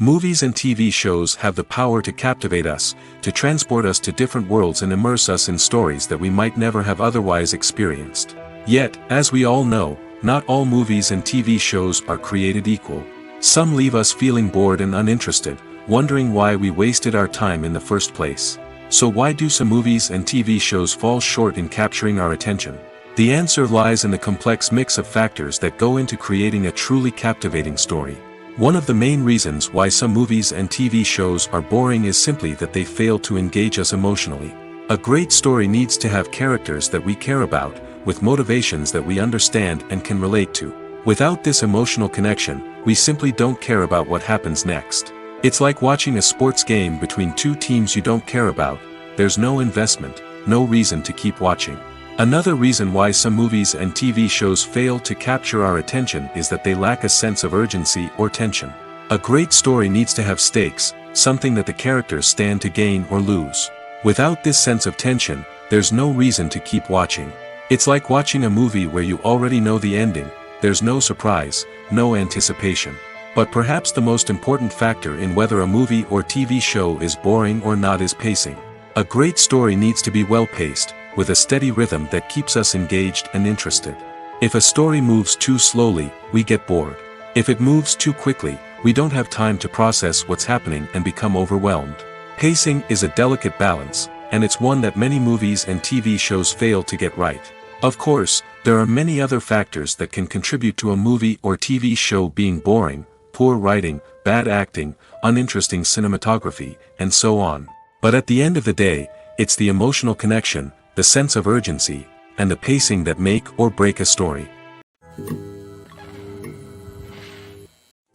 Movies and TV shows have the power to captivate us, to transport us to different worlds and immerse us in stories that we might never have otherwise experienced. Yet, as we all know, not all movies and TV shows are created equal. Some leave us feeling bored and uninterested, wondering why we wasted our time in the first place. So why do some movies and TV shows fall short in capturing our attention? The answer lies in the complex mix of factors that go into creating a truly captivating story. One of the main reasons why some movies and TV shows are boring is simply that they fail to engage us emotionally. A great story needs to have characters that we care about, with motivations that we understand and can relate to. Without this emotional connection, we simply don't care about what happens next. It's like watching a sports game between two teams you don't care about. There's no investment, no reason to keep watching. Another reason why some movies and TV shows fail to capture our attention is that they lack a sense of urgency or tension. A great story needs to have stakes, something that the characters stand to gain or lose. Without this sense of tension, there's no reason to keep watching. It's like watching a movie where you already know the ending. There's no surprise, no anticipation. But perhaps the most important factor in whether a movie or TV show is boring or not is pacing. A great story needs to be well-paced, with a steady rhythm that keeps us engaged and interested. If a story moves too slowly, we get bored. If it moves too quickly, we don't have time to process what's happening and become overwhelmed. Pacing is a delicate balance, and it's one that many movies and TV shows fail to get right. Of course, there are many other factors that can contribute to a movie or TV show being boring: poor writing, bad acting, uninteresting cinematography, and so on. But at the end of the day, it's the emotional connection, the sense of urgency, and the pacing that make or break a story.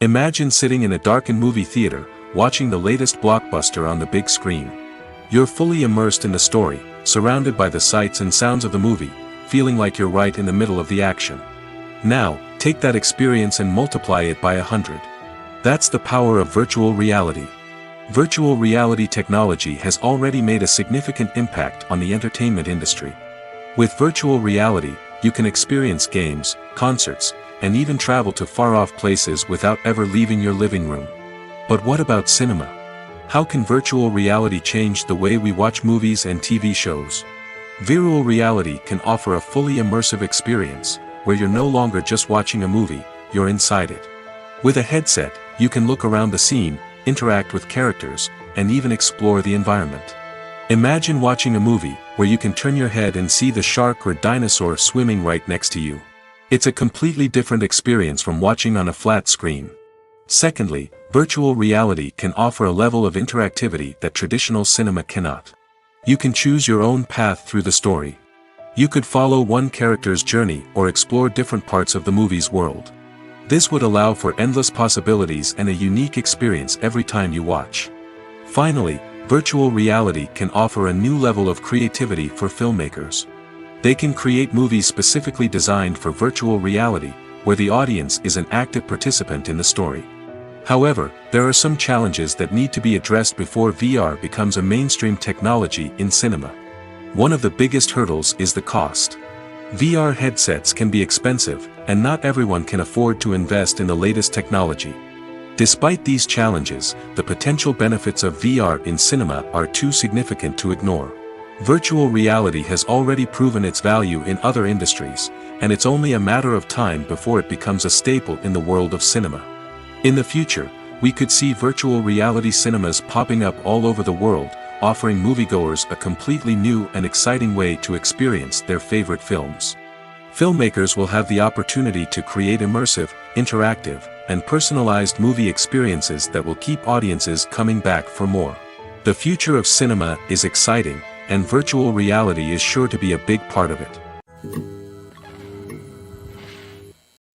Imagine sitting in a darkened movie theater, watching the latest blockbuster on the big screen. You're fully immersed in the story, surrounded by the sights and sounds of the movie, feeling like you're right in the middle of the action. Now, take that experience and multiply it by 100. That's the power of virtual reality. Virtual reality technology has already made a significant impact on the entertainment industry. With virtual reality, you can experience games, concerts, and even travel to far-off places without ever leaving your living room. But what about cinema? How can virtual reality change the way we watch movies and TV shows? Virtual reality can offer a fully immersive experience, where you're no longer just watching a movie, you're inside it. With a headset, you can look around the scene, interact with characters, and even explore the environment. Imagine watching a movie, where you can turn your head and see the shark or dinosaur swimming right next to you. It's a completely different experience from watching on a flat screen. Secondly, virtual reality can offer a level of interactivity that traditional cinema cannot. You can choose your own path through the story. You could follow one character's journey or explore different parts of the movie's world. This would allow for endless possibilities and a unique experience every time you watch. Finally, virtual reality can offer a new level of creativity for filmmakers. They can create movies specifically designed for virtual reality, where the audience is an active participant in the story. However, there are some challenges that need to be addressed before VR becomes a mainstream technology in cinema. One of the biggest hurdles is the cost. VR headsets can be expensive, and not everyone can afford to invest in the latest technology. Despite these challenges, the potential benefits of VR in cinema are too significant to ignore. Virtual reality has already proven its value in other industries, and it's only a matter of time before it becomes a staple in the world of cinema. In the future, we could see virtual reality cinemas popping up all over the world, offering moviegoers a completely new and exciting way to experience their favorite films. Filmmakers will have the opportunity to create immersive, interactive, and personalized movie experiences that will keep audiences coming back for more. The future of cinema is exciting, and virtual reality is sure to be a big part of it.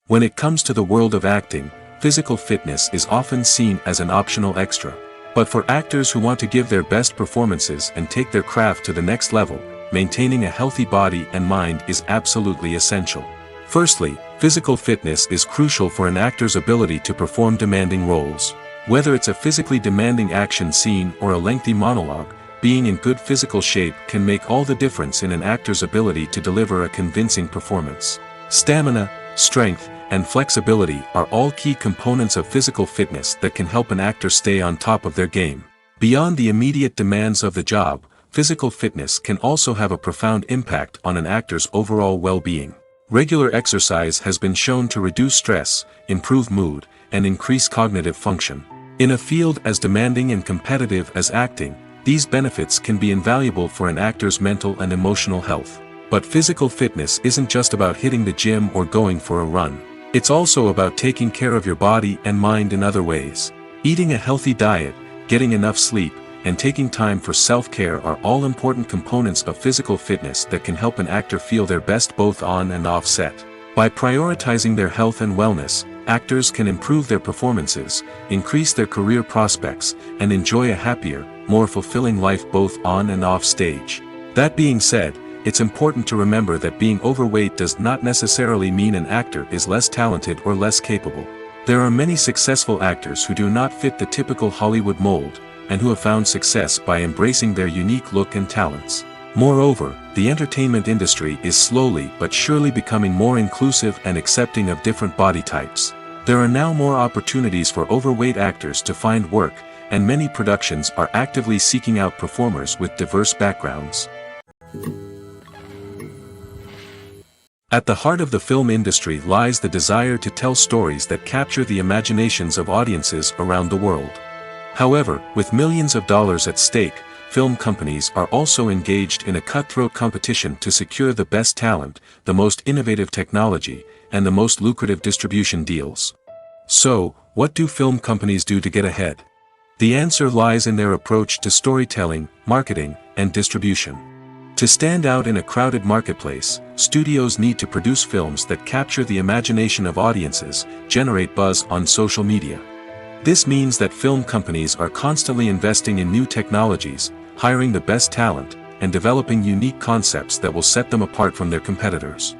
When it comes to the world of acting, physical fitness is often seen as an optional extra. But for actors who want to give their best performances and take their craft to the next level, maintaining a healthy body and mind is absolutely essential. Firstly, physical fitness is crucial for an actor's ability to perform demanding roles. Whether it's a physically demanding action scene or a lengthy monologue, being in good physical shape can make all the difference in an actor's ability to deliver a convincing performance. Stamina, strength, and flexibility are all key components of physical fitness that can help an actor stay on top of their game. Beyond the immediate demands of the job, physical fitness can also have a profound impact on an actor's overall well-being. Regular exercise has been shown to reduce stress, improve mood, and increase cognitive function. In a field as demanding and competitive as acting, these benefits can be invaluable for an actor's mental and emotional health. But physical fitness isn't just about hitting the gym or going for a run. It's also about taking care of your body and mind in other ways. Eating a healthy diet, getting enough sleep, and taking time for self-care are all important components of physical fitness that can help an actor feel their best both on and off set. By prioritizing their health and wellness, actors can improve their performances, increase their career prospects, and enjoy a happier, more fulfilling life both on and off stage. That being said, it's important to remember that being overweight does not necessarily mean an actor is less talented or less capable. There are many successful actors who do not fit the typical Hollywood mold, and who have found success by embracing their unique look and talents. Moreover, the entertainment industry is slowly but surely becoming more inclusive and accepting of different body types. There are now more opportunities for overweight actors to find work, and many productions are actively seeking out performers with diverse backgrounds. At the heart of the film industry lies the desire to tell stories that capture the imaginations of audiences around the world. However, with millions of dollars at stake, film companies are also engaged in a cutthroat competition to secure the best talent, the most innovative technology, and the most lucrative distribution deals. So, what do film companies do to get ahead? The answer lies in their approach to storytelling, marketing, and distribution. To stand out in a crowded marketplace, studios need to produce films that capture the imagination of audiences, generate buzz on social media. This means that film companies are constantly investing in new technologies, hiring the best talent, and developing unique concepts that will set them apart from their competitors.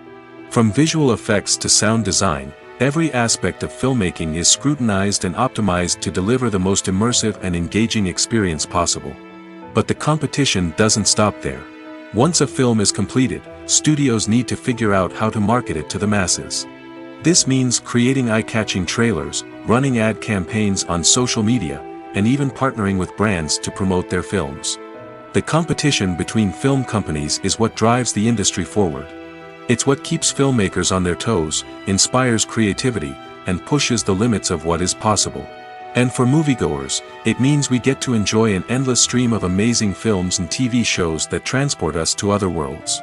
From visual effects to sound design, every aspect of filmmaking is scrutinized and optimized to deliver the most immersive and engaging experience possible. But the competition doesn't stop there. Once a film is completed, studios need to figure out how to market it to the masses. This means creating eye-catching trailers, running ad campaigns on social media, and even partnering with brands to promote their films. The competition between film companies is what drives the industry forward. It's what keeps filmmakers on their toes, inspires creativity, and pushes the limits of what is possible. And for moviegoers, it means we get to enjoy an endless stream of amazing films and TV shows that transport us to other worlds.